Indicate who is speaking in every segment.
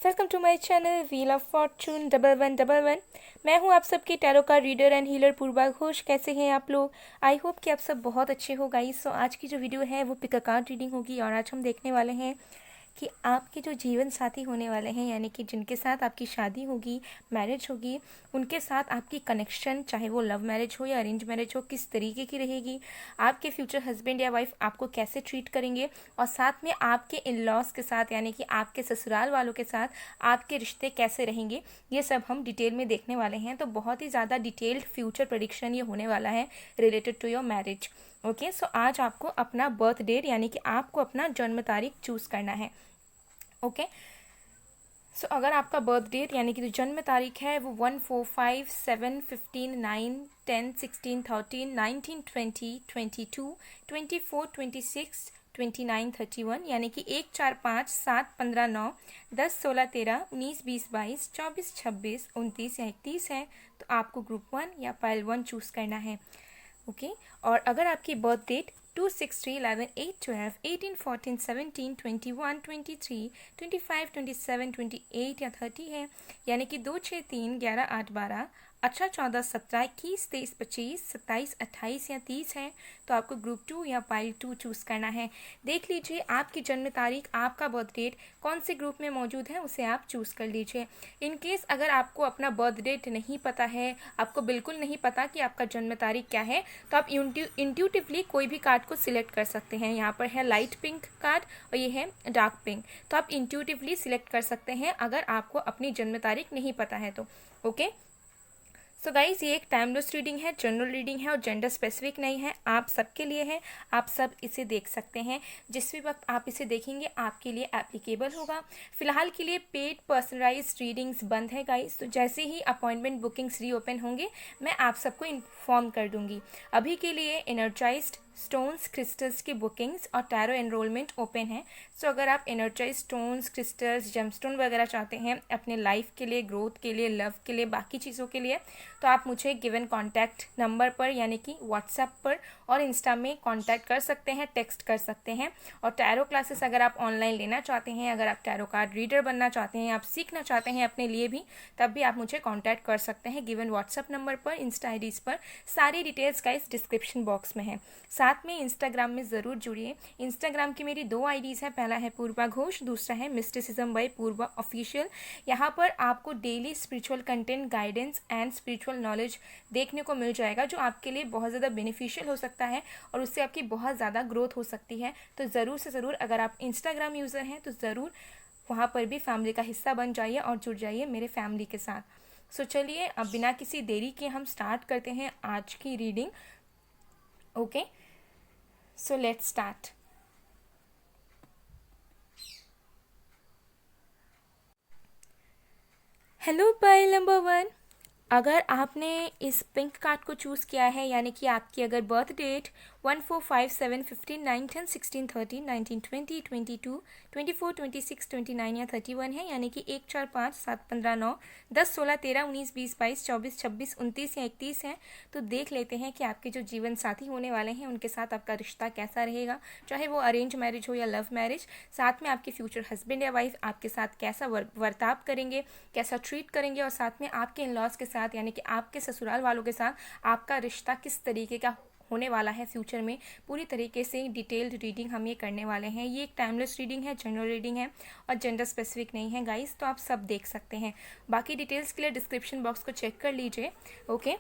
Speaker 1: Welcome to my channel wheel of fortune 1111। मैं हूं आप सबकी टैरो का reader and healer Purva Ghosh. कैसे हैं आप लोग? आई होप कि आप सब बहुत अच्छे हो गाइस। सो आज की जो वीडियो है वो पिक अ कार्ड रीडिंग होगी और आज हम देखने वाले हैं कि आपके जो जीवन साथी होने वाले हैं, यानी कि जिनके साथ आपकी शादी होगी, मैरिज होगी, उनके साथ आपकी कनेक्शन, चाहे वो लव मैरिज हो या अरेंज मैरिज हो, किस तरीके की रहेगी, आपके फ्यूचर हस्बैंड या वाइफ आपको कैसे ट्रीट करेंगे, और साथ में आपके इन लॉज के साथ यानी कि आपके ससुराल वालों के साथ आपके रिश्ते कैसे रहेंगे, ये सब हम डिटेल में देखने वाले हैं। तो बहुत ही ज़्यादा डिटेल्ड फ्यूचर प्रेडिक्शन ये होने वाला है related to your marriage. Okay, so आज आपको अपना बर्थ डेट यानी कि आपको अपना जन्म तारीख चूज़ करना है। ओके, सो अगर आपका बर्थ डेट यानी कि जो जन्म तारीख है वो 1, 4, 5, 7, 15, 9, 10, 16, 13, 19, 20, 22, 24, 26, 29, 31 यानी कि 1, 4, 5, 7, 15, 9, 10, 16, 13, 19, 20, 22, 24, 26, 29 या 31 है तो आपको ग्रुप 1 या पाइल 1 चूज़ करना है। ओके, और अगर आपकी बर्थ डेट 2, 6, 3, 11, 8, 12, 18, 14, 17, 21, 23, 25, 27, 28 या 30 है, यानी कि 2, 6, 3, 11, 8, 12, 18, 14, 17, 21, 23, 25, 27, 28 या 30 है तो आपको ग्रुप 2 या पाइल 2 चूज़ करना है। देख लीजिए आपकी जन्म तारीख, आपका बर्थ डेट कौन से ग्रुप में मौजूद है उसे आप चूज़ कर लीजिए। इन केस अगर आपको अपना बर्थ डेट नहीं पता है, आपको बिल्कुल नहीं पता कि आपका जन्म तारीख क्या है, तो आप इंट्यूटिवली कोई भी कार्ड को सिलेक्ट कर सकते हैं। यहाँ पर है लाइट पिंक कार्ड और ये है डार्क पिंक, तो आप इंट्यूटिवली सिलेक्ट कर सकते हैं अगर आपको अपनी जन्म तारीख नहीं पता है तो। ओके, सो गाइज ये एक टाइमलेस रीडिंग है, जनरल रीडिंग है और जेंडर स्पेसिफिक नहीं है, आप सबके लिए है। आप सब इसे देख सकते हैं, जिस भी वक्त आप इसे देखेंगे आपके लिए एप्लीकेबल होगा। फिलहाल के लिए पेड पर्सनलाइज्ड रीडिंग्स बंद है गाइज, तो जैसे ही अपॉइंटमेंट बुकिंग्स रीओपन होंगे मैं आप सबको इन्फॉर्म कर दूंगी। अभी के लिए एनर्जाइज्ड स्टोन्स क्रिस्टल्स की बुकिंग्स और टैरो एनरोलमेंट ओपन है। सो अगर आप एनर्जाइज स्टोन्स क्रिस्टल्स जेमस्टोन वगैरह चाहते हैं अपने लाइफ के लिए, ग्रोथ के लिए, लव के लिए, बाकी चीज़ों के लिए, तो आप मुझे गिवन कॉन्टैक्ट नंबर पर यानी कि व्हाट्सएप पर और इंस्टा में कॉन्टैक्ट कर सकते हैं, टेक्स्ट कर सकते हैं। और टैरो क्लासेस अगर आप ऑनलाइन लेना चाहते हैं, अगर आप टैरो कार्ड रीडर बनना चाहते हैं, आप सीखना चाहते हैं अपने लिए भी, तब भी आप मुझे कॉन्टैक्ट कर सकते हैं गिवन व्हाट्सएप नंबर पर, इंस्टा आईडीज़ पर। सारी डिटेल्स का इस डिस्क्रिप्शन बॉक्स में है। साथ में इंस्टाग्राम में ज़रूर जुड़िए। इंस्टाग्राम की मेरी 2 आईडीज़ हैं, पहला है पूर्वा घोष, दूसरा है मिस्टिसिज्म बाय पूर्वा ऑफिशियल। यहाँ पर आपको daily spiritual content, guidance and spiritual knowledge देखने को मिल जाएगा जो आपके लिए बहुत ज़्यादा बेनिफिशियल हो सकता है और उससे आपकी बहुत ज़्यादा ग्रोथ हो सकती है। तो ज़रूर से ज़रूर अगर आप इंस्टाग्राम यूज़र हैं तो ज़रूर वहाँ पर भी फैमिली का हिस्सा बन जाइए और जुड़ जाइए मेरे फैमिली के साथ। सो चलिए अब बिना किसी देरी के हम स्टार्ट करते हैं आज की reading. Okay, so let's start. Hello pile number 1, अगर आपने इस पिंक कार्ड को चूज़ किया है यानी कि आपकी अगर बर्थ डेट 1, 4, 5, 7, 15, 9, 10, 16, 13, 19, 20, 22, 24, 26, 29 या 31 है, यानी कि 1, 4, 5, 7, 15, 9, 10, 16, 13, 19, 20, 22, 24, 26, 29 या 31 है तो देख लेते हैं कि आपके जो जीवन साथी होने वाले हैं उनके साथ आपका रिश्ता कैसा रहेगा, चाहे वो अरेंज मैरिज हो या लव मैरिज। साथ में आपके फ्यूचर हस्बैंड या वाइफ आपके साथ कैसा वर्ताव करेंगे, कैसा ट्रीट करेंगे, और साथ में आपके इन लॉज के साथ यानी कि आपके ससुराल वालों के साथ आपका रिश्ता किस तरीके का होने वाला है फ्यूचर में। पूरी तरीके से डिटेल्ड रीडिंग हम ये करने वाले हैं। ये एक टाइमलेस रीडिंग है, जनरल रीडिंग है और जेंडर स्पेसिफिक नहीं है गाइस, तो आप सब देख सकते हैं। बाकी डिटेल्स के लिए डिस्क्रिप्शन बॉक्स को चेक कर लीजिए। ओके,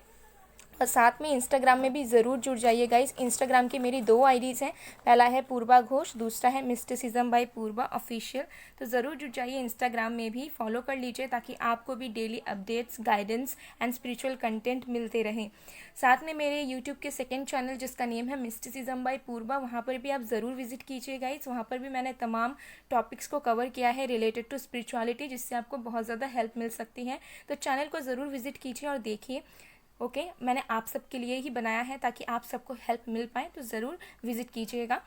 Speaker 1: और साथ में इंस्टाग्राम में भी ज़रूर जुड़ जाइए गाइस। इंस्टाग्राम की मेरी 2 आईडीज़ हैं, पहला है पूर्वा घोष, दूसरा है मिस्टिसिज्म बाय पूर्वा ऑफिशियल। तो ज़रूर जुड़ जाइए, इंस्टाग्राम में भी फॉलो कर लीजिए ताकि आपको भी daily updates, guidance and spiritual content मिलते रहें। साथ में मेरे यूट्यूब के सेकंड चैनल जिसका नेम है मिस्टिसिज्म बाय पूर्वा, वहाँ पर भी आप ज़रूर विजिट कीजिए गाइस। वहाँ पर भी मैंने तमाम टॉपिक्स को कवर किया है रिलेटेड टू स्पिरिचुअलिटी, जिससे आपको बहुत ज़्यादा हेल्प मिल सकती है। तो चैनल को ज़रूर विजिट कीजिए और देखिए। ओके, मैंने आप सबके लिए ही बनाया है ताकि आप सबको हेल्प मिल पाए, तो ज़रूर विजिट कीजिएगा।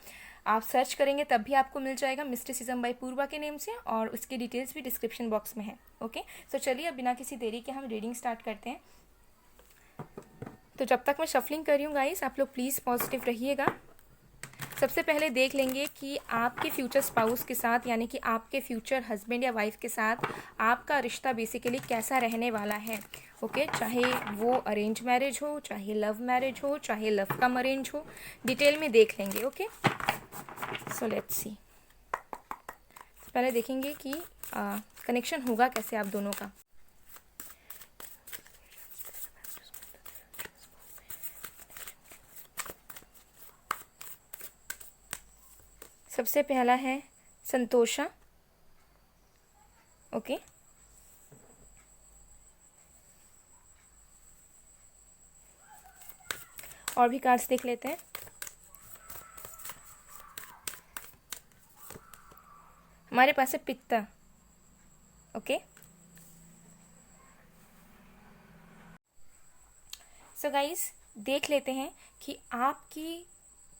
Speaker 1: आप सर्च करेंगे तब भी आपको मिल जाएगा मिस्टिसिज्म बाय पूर्वा के नेम से, और उसकी डिटेल्स भी डिस्क्रिप्शन बॉक्स में है। ओके, सो चलिए अब बिना किसी देरी के हम रीडिंग स्टार्ट करते हैं। तो जब तक मैं शफलिंग कर रही हूँ गाइस, आप लोग प्लीज़ पॉजिटिव रहिएगा। सबसे पहले देख लेंगे कि आपके फ्यूचर स्पाउस के साथ, यानी कि आपके फ्यूचर हस्बैंड या वाइफ के साथ आपका रिश्ता बेसिकली कैसा रहने वाला है। ओके, चाहे वो अरेंज मैरिज हो, चाहे लव मैरिज हो, चाहे लव कम अरेंज हो, डिटेल में देख लेंगे। Okay, so let's see. पहले देखेंगे कि कनेक्शन होगा कैसे आप दोनों का। सबसे पहला है संतोषा। ओके, और भी कार्ड्स देख लेते हैं। हमारे पास है पित्ता। ओके, सो गाइस देख लेते हैं कि आपकी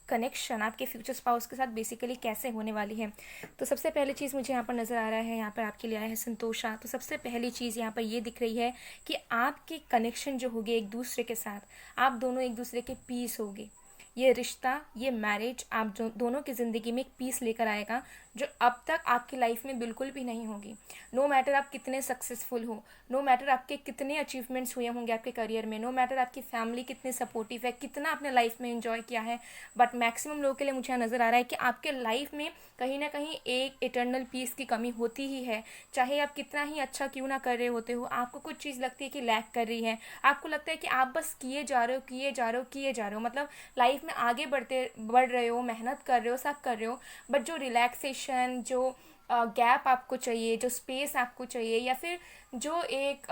Speaker 1: कनेक्शन आपके फ्यूचर स्पाउस के साथ बेसिकली कैसे होने वाली है। तो सबसे पहली चीज़ मुझे यहाँ पर नज़र आ रहा है, यहाँ पर आपके लिए आया है संतोषा। तो सबसे पहली चीज़ यहाँ पर ये दिख रही है कि आपके कनेक्शन जो होगी एक दूसरे के साथ, आप दोनों एक दूसरे के पीस होगे। ये रिश्ता, ये मैरिज आप जो दोनों की ज़िंदगी में एक पीस लेकर आएगा जो अब तक आपकी लाइफ में बिल्कुल भी नहीं होगी। नो मैटर आप कितने सक्सेसफुल हो, नो मैटर आपके कितने अचीवमेंट्स हुए होंगे आपके करियर में, नो मैटर आपकी फैमिली कितनी सपोर्टिव है, कितना आपने लाइफ में एंजॉय किया है, बट मैक्सिमम लोगों के लिए मुझे नज़र आ रहा है कि आपके लाइफ में कहीं ना कहीं एक इटर्नल पीस की कमी होती ही है। चाहे आप कितना ही अच्छा क्यों ना कर रहे होते हो, आपको कुछ चीज़ लगती है कि लैक कर रही है, आपको लगता है कि आप बस किए जा रहे हो, किए जा रहे हो, किए जा रहे हो, मतलब लाइफ में आगे बढ़ रहे हो, मेहनत कर रहे हो, सब कर रहे हो, बट जो रिलैक्सेशन, जो गैप आपको चाहिए, जो स्पेस आपको चाहिए, या फिर जो एक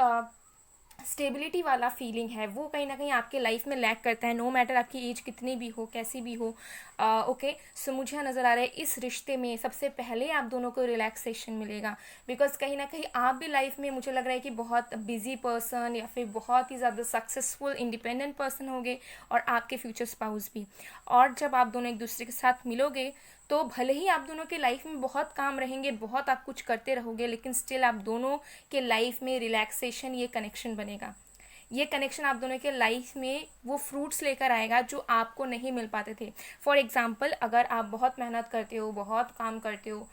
Speaker 1: स्टेबिलिटी वाला फीलिंग है, वो कहीं ना कहीं आपके लाइफ में लैक करता है। नो मैटर आपकी एज कितनी भी हो, कैसी भी हो। ओके, सो मुझे नज़र आ रहा है इस रिश्ते में सबसे पहले आप दोनों को रिलैक्सेशन मिलेगा, बिकॉज कहीं ना कहीं आप भी लाइफ में मुझे लग रहा है कि बहुत बिजी पर्सन या फिर बहुत ही ज़्यादा सक्सेसफुल इंडिपेंडेंट पर्सन होंगे, और आपके फ्यूचर स्पाउस भी। और जब आप दोनों एक दूसरे के साथ मिलोगे तो भले ही आप दोनों के लाइफ में बहुत काम रहेंगे, बहुत आप कुछ करते रहोगे, लेकिन स्टिल आप दोनों के लाइफ में रिलैक्सेशन, ये कनेक्शन बनेगा। ये कनेक्शन आप दोनों के लाइफ में वो फ्रूट्स लेकर आएगा जो आपको नहीं मिल पाते थे। फॉर एग्जाम्पल, अगर आप बहुत मेहनत करते हो, बहुत काम करते हो,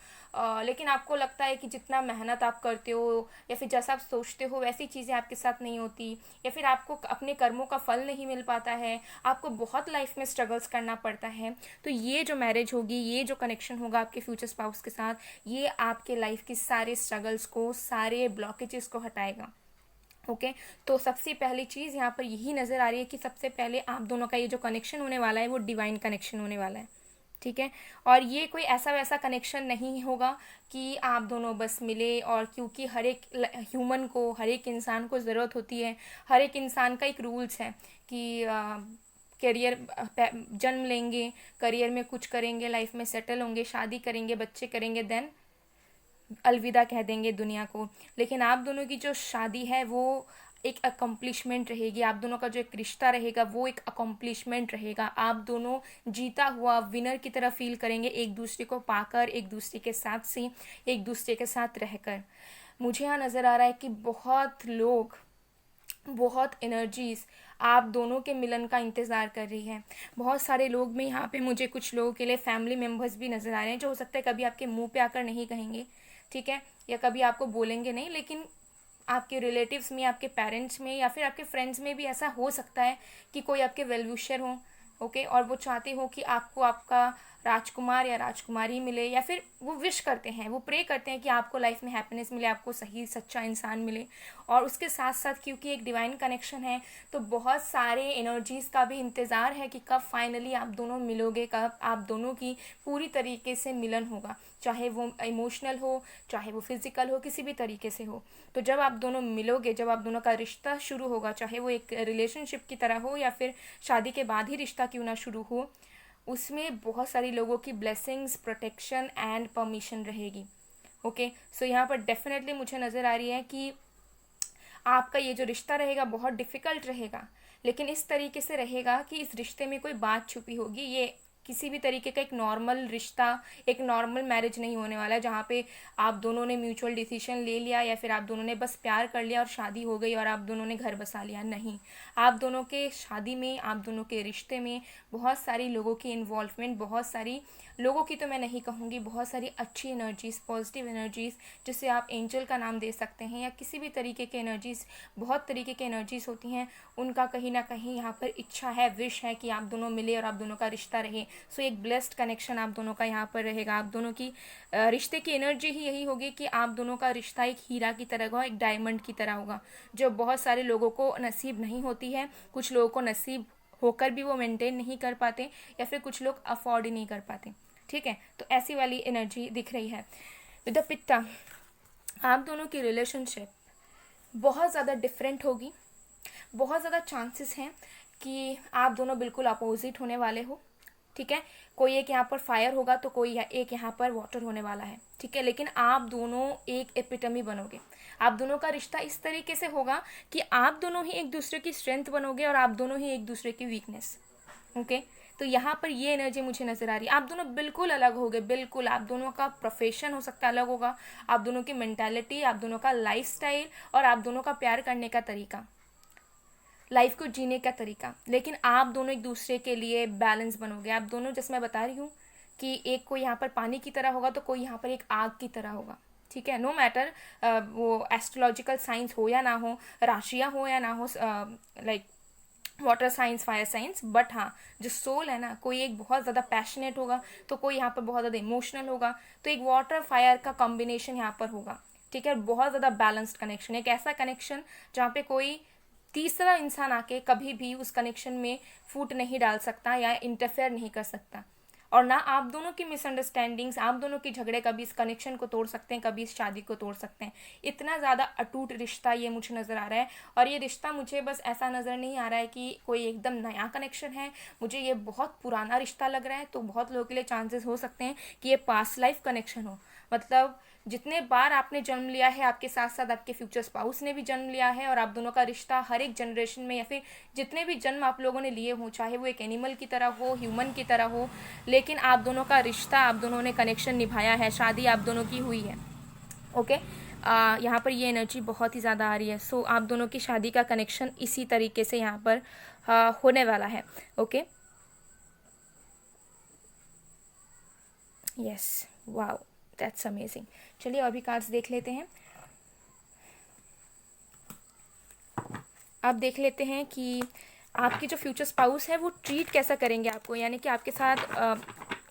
Speaker 1: लेकिन आपको लगता है कि जितना मेहनत आप करते हो या फिर जैसा आप सोचते हो वैसी चीज़ें आपके साथ नहीं होती, या फिर आपको अपने कर्मों का फल नहीं मिल पाता है, आपको बहुत लाइफ में स्ट्रगल्स करना पड़ता है, तो ये जो मैरिज होगी, ये जो कनेक्शन होगा आपके फ्यूचर स्पाउस के साथ, ये आपके लाइफ की सारे स्ट्रगल्स को, सारे ब्लॉकेजेस को हटाएगा। ओके, तो सबसे पहली चीज़ यहाँ पर यही नज़र आ रही है कि सबसे पहले आप दोनों का ये जो कनेक्शन होने वाला है वो डिवाइन कनेक्शन होने वाला है। ठीक है, और ये कोई ऐसा वैसा कनेक्शन नहीं होगा कि आप दोनों बस मिले, और क्योंकि हर एक ह्यूमन को, हर एक इंसान को ज़रूरत होती है, हर एक इंसान का एक रूल्स है कि करियर, जन्म लेंगे, करियर में कुछ करेंगे, लाइफ में सेटल होंगे, शादी करेंगे, बच्चे करेंगे, देन अलविदा कह देंगे दुनिया को। लेकिन आप दोनों की जो शादी है वो एक अकम्पलिशमेंट रहेगी, आप दोनों का जो एक रिश्ता रहेगा वो एक अकम्पलिशमेंट रहेगा। आप दोनों जीता हुआ विनर की तरह फील करेंगे, एक दूसरे को पाकर, एक दूसरे के साथ से, एक दूसरे के साथ रहकर। मुझे यहाँ नज़र आ रहा है कि बहुत लोग, बहुत एनर्जीज आप दोनों के मिलन का इंतज़ार कर रही है। बहुत सारे लोग में यहाँ पे मुझे कुछ लोगों के लिए फैमिली मेम्बर्स भी नज़र आ रहे हैं, जो हो सकता है कभी आपके मुंह पे आकर नहीं कहेंगे, ठीक है, या कभी आपको बोलेंगे नहीं, लेकिन आपके रिलेटिव्स में, आपके पेरेंट्स में, या फिर आपके फ्रेंड्स में भी ऐसा हो सकता है कि कोई आपके वेल विशर हो। ओके, और वो चाहते हो कि आपको आपका राजकुमार या राजकुमारी मिले, या फिर वो विश करते हैं, वो प्रे करते हैं कि आपको लाइफ में हैप्पीनेस मिले, आपको सही सच्चा इंसान मिले। और उसके साथ साथ क्योंकि एक डिवाइन कनेक्शन है, तो बहुत सारे एनर्जीज़ का भी इंतज़ार है कि कब फाइनली आप दोनों मिलोगे, कब आप दोनों की पूरी तरीके से मिलन होगा, चाहे वो इमोशनल हो, चाहे वो फिज़िकल हो, किसी भी तरीके से हो। तो जब आप दोनों मिलोगे, जब आप दोनों का रिश्ता शुरू होगा, चाहे वो एक रिलेशनशिप की तरह हो या फिर शादी के बाद ही रिश्ता क्यों ना शुरू हो, उसमें बहुत सारी लोगों की ब्लेसिंग्स, प्रोटेक्शन एंड परमिशन रहेगी। ओके, सो यहाँ पर डेफिनेटली मुझे नज़र आ रही है कि आपका ये जो रिश्ता रहेगा बहुत डिफ़िकल्ट रहेगा, लेकिन इस तरीके से रहेगा कि इस रिश्ते में कोई बात छुपी होगी, ये किसी भी तरीके का एक नॉर्मल रिश्ता, एक नॉर्मल मैरिज नहीं होने वाला है जहाँ पे आप दोनों ने म्यूचुअल डिसीजन ले लिया या फिर आप दोनों ने बस प्यार कर लिया और शादी हो गई और आप दोनों ने घर बसा लिया। नहीं, आप दोनों के शादी में, आप दोनों के रिश्ते में बहुत सारी लोगों की इन्वॉल्वमेंट, बहुत सारी लोगों की तो मैं नहीं कहूँगी, बहुत सारी अच्छी एनर्जीज़, पॉजिटिव एनर्जीज़, जिसे आप एंजल का नाम दे सकते हैं या किसी भी तरीके के एनर्जीज़, बहुत तरीके के एनर्जीज़ होती हैं, उनका कहीं ना कहीं यहाँ पर इच्छा है, विश है कि आप दोनों मिले और आप दोनों का रिश्ता रहे। सो एक ब्लेस्ड कनेक्शन आप दोनों का यहाँ पर रहेगा। आप दोनों की रिश्ते की एनर्जी ही यही होगी कि आप दोनों का रिश्ता एक हीरा की तरह होगा, एक डायमंड की तरह होगा, जो बहुत सारे लोगों को नसीब नहीं होती है। कुछ लोगों को नसीब होकर भी वो मेंटेन नहीं कर पाते या फिर कुछ लोग अफोर्ड ही नहीं कर पाते। ठीक है, तो ऐसी वाली एनर्जी दिख रही है। विद द पिट्टा, आप दोनों की रिलेशनशिप बहुत ज़्यादा डिफरेंट होगी। बहुत ज़्यादा चांसेस हैं कि आप दोनों बिल्कुल अपोजिट होने वाले हो। ठीक है, कोई एक यहाँ पर फायर होगा तो कोई एक यहाँ पर वाटर होने वाला है। ठीक है, लेकिन आप दोनों एक एपिटमी बनोगे। आप दोनों का रिश्ता इस तरीके से होगा कि आप दोनों ही एक दूसरे की स्ट्रेंथ बनोगे और आप दोनों ही एक दूसरे की वीकनेस। ओके, तो यहाँ पर ये एनर्जी मुझे नज़र आ रही है। आप दोनों बिल्कुल अलग होगे, बिल्कुल। आप दोनों का प्रोफेशन हो सकता है अलग होगा, आप दोनों की मेंटालिटी, आप दोनों का लाइफस्टाइल और आप दोनों का प्यार करने का तरीका, लाइफ को जीने का तरीका, लेकिन आप दोनों एक दूसरे के लिए बैलेंस बनोगे। आप दोनों, जैसे मैं बता रही हूँ कि एक कोई यहाँ पर पानी की तरह होगा तो कोई यहाँ पर एक आग की तरह होगा। ठीक है, नो मैटर वो एस्ट्रोलॉजिकल साइंस हो या ना हो, राशियाँ हो या ना हो, like water science, fire science, but हाँ, जो सोल है ना, कोई एक बहुत ज़्यादा पैशनेट होगा तो कोई यहाँ पर बहुत ज़्यादा इमोशनल होगा, तो एक वाटर फायर का कॉम्बिनेशन यहाँ पर होगा। ठीक है, बहुत ज़्यादा बैलेंस्ड कनेक्शन, एक ऐसा कनेक्शन जहाँ पे कोई तीसरा इंसान आके कभी भी उस कनेक्शन में फूट नहीं डाल सकता या इंटरफेयर नहीं कर सकता, और ना आप दोनों की मिसअंडरस्टैंडिंग्स, आप दोनों के झगड़े कभी इस कनेक्शन को तोड़ सकते हैं, कभी इस शादी को तोड़ सकते हैं। इतना ज़्यादा अटूट रिश्ता ये मुझे नज़र आ रहा है। और ये रिश्ता मुझे बस ऐसा नज़र नहीं आ रहा है कि कोई एकदम नया कनेक्शन है, मुझे ये बहुत पुराना रिश्ता लग रहा है। तो बहुत लोगों के लिए चांसेस हो सकते हैं कि ये पास्ट लाइफ कनेक्शन हो, मतलब जितने बार आपने जन्म लिया है, आपके साथ साथ आपके फ्यूचर स्पाउस ने भी जन्म लिया है, और आप दोनों का रिश्ता हर एक जनरेशन में या फिर जितने भी जन्म आप लोगों ने लिए हों, चाहे वो एक एनिमल की तरह हो, ह्यूमन की तरह हो, लेकिन आप दोनों का रिश्ता, आप दोनों ने कनेक्शन निभाया है, शादी आप दोनों की हुई है। ओके, यहाँ पर ये एनर्जी बहुत ही ज़्यादा आ रही है। सो आप दोनों की शादी का कनेक्शन इसी तरीके से यहाँ पर होने वाला है। Okay, yes, wow, that's amazing. चलिए और भी कार्ड्स देख लेते हैं। आप देख लेते हैं कि आपकी जो फ्यूचर स्पाउस है वो ट्रीट कैसा करेंगे आपको, यानी कि आपके साथ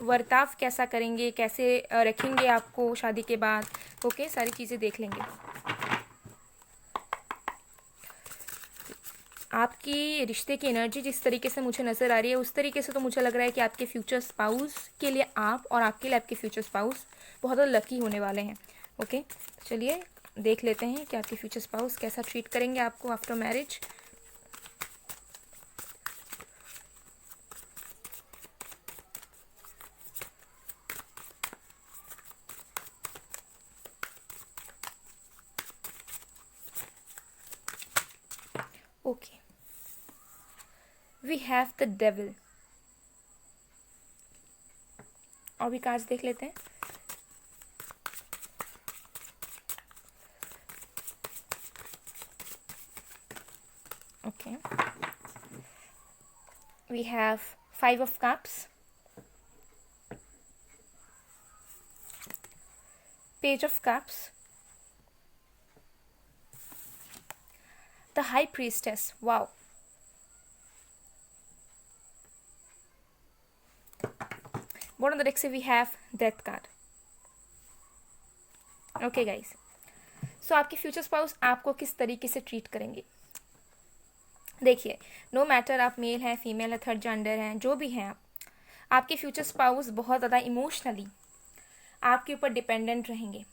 Speaker 1: वर्ताव कैसा करेंगे, कैसे रखेंगे आपको शादी के बाद। ओके, सारी चीज़ें देख लेंगे। आपकी रिश्ते की एनर्जी जिस तरीके से मुझे नज़र आ रही है, उस तरीके से तो मुझे लग रहा है कि आपके फ्यूचर स्पाउस के लिए आप और आपके लिए आपके फ्यूचर स्पाउस बहुत लकी होने वाले हैं। ओके, चलिए देख लेते हैं कि आपके फ्यूचर स्पाउस कैसा ट्रीट करेंगे आपको after marriage. Okay, we have the devil. और भी कार्ड्स देख लेते हैं। Okay, we have 5 of cups, page of cups, the high priestess. Wow, bottom of the deck से we have death card. Okay guys, so आपके future spouse आपको किस तरीके से ट्रीट करेंगे। देखिए, नो मैटर आप मेल हैं, फीमेल है, थर्ड जेंडर हैं, जो भी हैं आप, आपके फ्यूचर स्पाउस बहुत ज़्यादा इमोशनली आपके ऊपर डिपेंडेंट रहेंगे,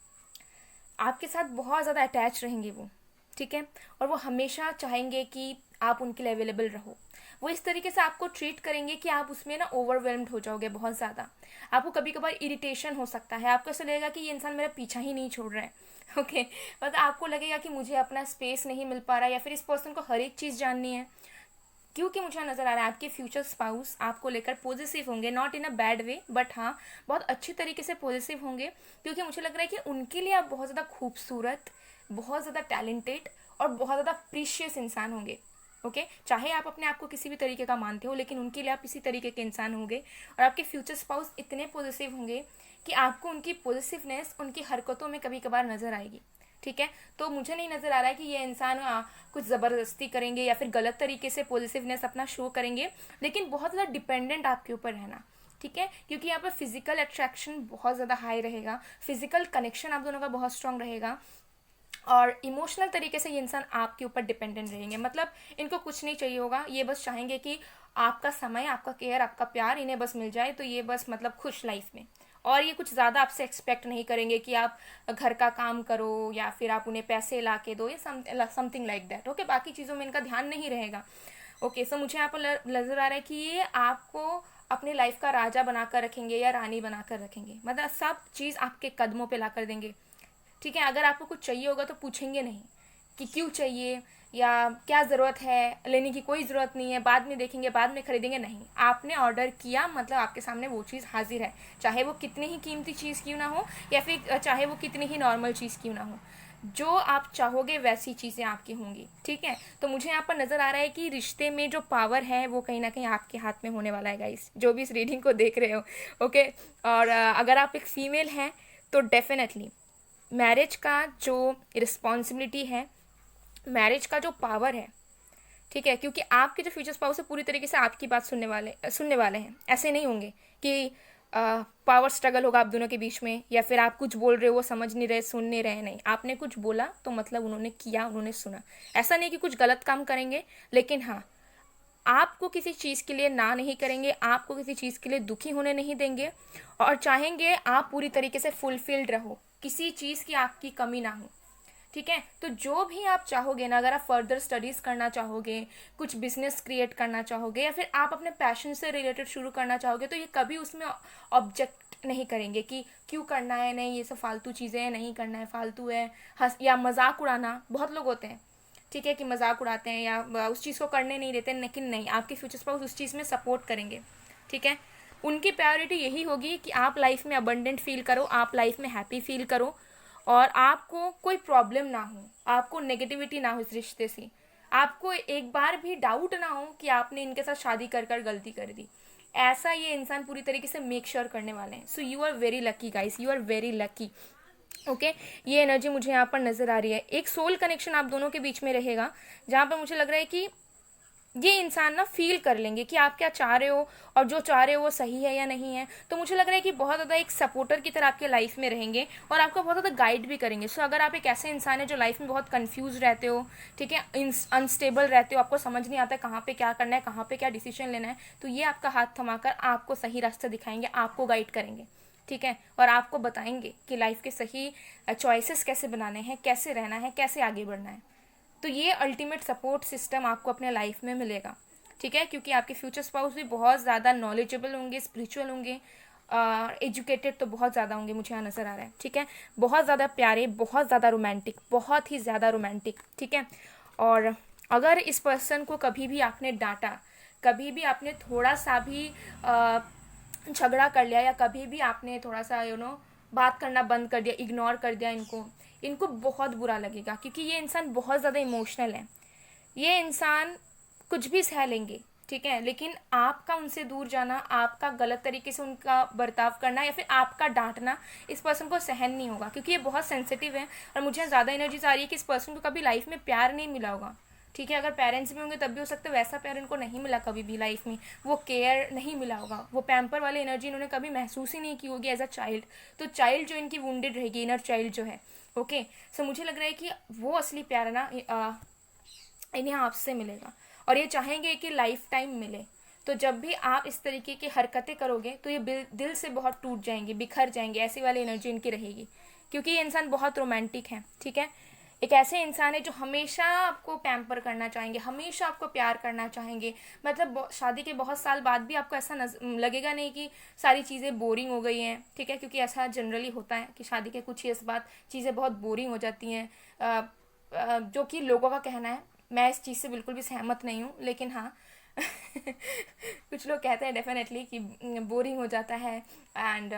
Speaker 1: आपके साथ बहुत ज़्यादा अटैच रहेंगे वो। ठीक है, और वो हमेशा चाहेंगे कि आप उनके लिए अवेलेबल रहो। वो इस तरीके से आपको ट्रीट करेंगे कि आप उसमें ना ओवरवेल्म्ड हो जाओगे बहुत ज़्यादा। आपको कभी कभार इरिटेशन हो सकता है, आपको ऐसा लगेगा कि ये इंसान मेरा पीछा ही नहीं छोड़ रहा है। ओके, मतलब आपको लगेगा कि मुझे अपना स्पेस नहीं मिल पा रहा है, या फिर इस पर्सन को हर एक चीज़ जाननी है, क्योंकि मुझे नज़र आ रहा है आपके फ्यूचर स्पाउस आपको लेकर पॉजिटिव होंगे, not in a bad way, but हाँ बहुत अच्छी तरीके से पॉजिटिव होंगे, क्योंकि मुझे लग रहा है कि उनके लिए आप बहुत ज़्यादा खूबसूरत, बहुत ज़्यादा टैलेंटेड और बहुत ज़्यादा प्रीशियस इंसान होंगे। ओके चाहे आप अपने आप को किसी भी तरीके का मानते हो, लेकिन उनके लिए आप इसी तरीके के इंसान होंगे। और आपके फ्यूचर स्पाउस इतने पॉजिटिव होंगे कि आपको उनकी पॉजिटिवनेस उनकी हरकतों में कभी कभार नज़र आएगी। ठीक है, तो मुझे नहीं नज़र आ रहा है कि ये इंसान कुछ ज़बरदस्ती करेंगे या फिर गलत तरीके से पॉजिटिवनेस अपना शो करेंगे, लेकिन बहुत ज़्यादा डिपेंडेंट आपके ऊपर रहना। ठीक है, क्योंकि यहाँ पर फिजिकल अट्रैक्शन बहुत ज़्यादा हाई रहेगा, फिजिकल कनेक्शन आप दोनों का बहुत स्ट्रांग रहेगा, और इमोशनल तरीके से ये इंसान आपके ऊपर डिपेंडेंट रहेंगे। मतलब इनको कुछ नहीं चाहिए होगा, ये बस चाहेंगे कि आपका समय, आपका केयर, आपका प्यार इन्हें बस मिल जाए, तो ये बस मतलब खुश लाइफ में। और ये कुछ ज़्यादा आपसे एक्सपेक्ट नहीं करेंगे कि आप घर का काम करो या फिर आप उन्हें पैसे ला के दो या समथिंग लाइक दैट। ओके, बाकी चीज़ों में इनका ध्यान नहीं रहेगा। ओके सो मुझे यहाँ पर नज़र आ रहा है कि ये आपको अपने लाइफ का राजा बनाकर रखेंगे या रानी बनाकर रखेंगे, मतलब सब चीज़ आपके कदमों पे ला कर देंगे। ठीक है, अगर आपको कुछ चाहिए होगा तो पूछेंगे नहीं कि क्यों चाहिए या क्या ज़रूरत है, लेने की कोई ज़रूरत नहीं है, बाद में देखेंगे, बाद में खरीदेंगे, नहीं। आपने ऑर्डर किया मतलब आपके सामने वो चीज़ हाजिर है, चाहे वो कितनी ही कीमती चीज़ क्यों ना हो या फिर चाहे वो कितनी ही नॉर्मल चीज़ क्यों ना हो, जो आप चाहोगे वैसी चीज़ें आपकी होंगी। ठीक है, तो मुझे यहाँ पर नज़र आ रहा है कि रिश्ते में जो पावर है वो कहीं ना कहीं आपके हाथ में होने वाला है गाइस, जो भी इस रीडिंग को देख रहे हो। ओके, और अगर आप एक फीमेल हैं तो डेफिनेटली मैरिज का जो रिस्पॉन्सिबिलिटी है, मैरिज का जो पावर है, ठीक है, क्योंकि आपके जो फ्यूचर स्पाउस है पूरी तरीके से आपकी बात सुनने वाले हैं। ऐसे नहीं होंगे कि पावर स्ट्रगल होगा आप दोनों के बीच में, या फिर आप कुछ बोल रहे हो वो समझ नहीं रहे, सुन नहीं रहे, नहीं। आपने कुछ बोला तो मतलब उन्होंने किया, उन्होंने सुना। ऐसा नहीं कि कुछ गलत काम करेंगे, लेकिन हाँ आपको किसी चीज़ के लिए ना नहीं करेंगे, आपको किसी चीज़ के लिए दुखी होने नहीं देंगे, और चाहेंगे आप पूरी तरीके से फुलफिल्ड रहो, किसी चीज़ की आपकी कमी ना हो। ठीक है, तो जो भी आप चाहोगे ना, अगर आप फर्दर स्टडीज़ करना चाहोगे, कुछ बिजनेस क्रिएट करना चाहोगे, या फिर आप अपने पैशन से रिलेटेड शुरू करना चाहोगे, तो ये कभी उसमें ऑब्जेक्ट नहीं करेंगे कि क्यों करना है, नहीं ये सब फालतू चीज़ें हैं, नहीं करना है, फालतू है। हंस या मजाक उड़ाना, बहुत लोग होते हैं ठीक है कि मजाक उड़ाते हैं या उस चीज़ को करने नहीं देते, लेकिन नहीं, आपके फ्यूचर स्पाउस उस चीज़ में सपोर्ट करेंगे। ठीक है, उनकी प्रायोरिटी यही होगी कि आप लाइफ में अबंडेंट फील करो, आप लाइफ में हैप्पी फील करो, और आपको कोई प्रॉब्लम ना हो, आपको नेगेटिविटी ना हो इस रिश्ते से, आपको एक बार भी डाउट ना हो कि आपने इनके साथ शादी कर कर गलती कर दी। ऐसा ये इंसान पूरी तरीके से मेक श्योर करने वाले हैं। So you are very lucky guys, you are very lucky. Okay, ये एनर्जी मुझे यहाँ पर नज़र आ रही है। एक सोल कनेक्शन आप दोनों के बीच में रहेगा, जहाँ पर मुझे लग रहा है कि ये इंसान ना फील कर लेंगे कि आप क्या चाह रहे हो और जो चाह रहे हो वो सही है या नहीं है। तो मुझे लग रहा है कि बहुत ज़्यादा एक सपोर्टर की तरह आपके लाइफ में रहेंगे और आपको बहुत ज़्यादा गाइड भी करेंगे। सो अगर आप एक ऐसे इंसान है जो लाइफ में बहुत कंफ्यूज रहते हो, ठीक है, अनस्टेबल रहते हो, आपको समझ नहीं आता कहाँ पे क्या करना है, कहाँ पे क्या डिसीजन लेना है, तो ये आपका हाथ थमाकर आपको सही रास्ता दिखाएंगे, आपको गाइड करेंगे। ठीक है, और आपको बताएंगे कि लाइफ के सही चॉइसेस कैसे बनाने हैं, कैसे रहना है, कैसे आगे बढ़ना है। तो ये अल्टीमेट सपोर्ट सिस्टम आपको अपने लाइफ में मिलेगा। ठीक है, क्योंकि आपके फ्यूचर स्पाउस भी बहुत ज़्यादा नॉलेजेबल होंगे, स्पिरिचुअल होंगे, एजुकेटेड तो बहुत ज़्यादा होंगे, मुझे यहाँ नज़र आ रहा है। ठीक है, बहुत ज़्यादा प्यारे, बहुत ज़्यादा रोमांटिक, बहुत ही ज़्यादा रोमांटिक। ठीक है, और अगर इस पर्सन को कभी भी आपने डांटा, कभी भी आपने थोड़ा सा भी झगड़ा कर लिया, या कभी भी आपने थोड़ा सा बात करना बंद कर दिया, इग्नोर कर दिया, इनको बहुत बुरा लगेगा, क्योंकि ये इंसान बहुत ज़्यादा इमोशनल है। ये इंसान कुछ भी सह लेंगे, ठीक है, लेकिन आपका उनसे दूर जाना, आपका गलत तरीके से उनका बर्ताव करना या फिर आपका डांटना इस पर्सन को सहन नहीं होगा, क्योंकि ये बहुत सेंसिटिव है। और मुझे ज़्यादा एनर्जीज आ रही है कि इस पर्सन को कभी लाइफ में प्यार नहीं मिला होगा। ठीक है, अगर पेरेंट्स भी होंगे तब भी हो सकता है वैसा प्यार इनको नहीं मिला कभी भी लाइफ में, वो केयर नहीं मिला होगा, वो पैम्पर वाली एनर्जी इन्होंने कभी महसूस ही नहीं की होगी एज अ चाइल्ड। तो चाइल्ड जो इनकी वुंडेड रहेगी, इनर चाइल्ड जो है। ओके, सो मुझे लग रहा है कि वो असली प्यार ना इन्हें आपसे मिलेगा, और ये चाहेंगे कि लाइफ टाइम मिले। तो जब भी आप इस तरीके की हरकतें करोगे तो ये दिल से बहुत टूट जाएंगे, बिखर जाएंगे, ऐसी वाली एनर्जी इनकी रहेगी, क्योंकि ये इंसान बहुत रोमांटिक है। ठीक है, एक ऐसे इंसान है जो हमेशा आपको पैम्पर करना चाहेंगे, हमेशा आपको प्यार करना चाहेंगे। मतलब शादी के बहुत साल बाद भी आपको ऐसा लगेगा नहीं कि सारी चीज़ें बोरिंग हो गई हैं। ठीक है, क्योंकि ऐसा जनरली होता है कि शादी के कुछ ईयर्स बाद चीज़ें बहुत बोरिंग हो जाती हैं, जो कि लोगों का कहना है। मैं इस चीज़ से बिल्कुल भी सहमत नहीं हूँ, लेकिन हाँ कुछ लोग कहते हैं डेफिनेटली कि बोरिंग हो जाता है एंड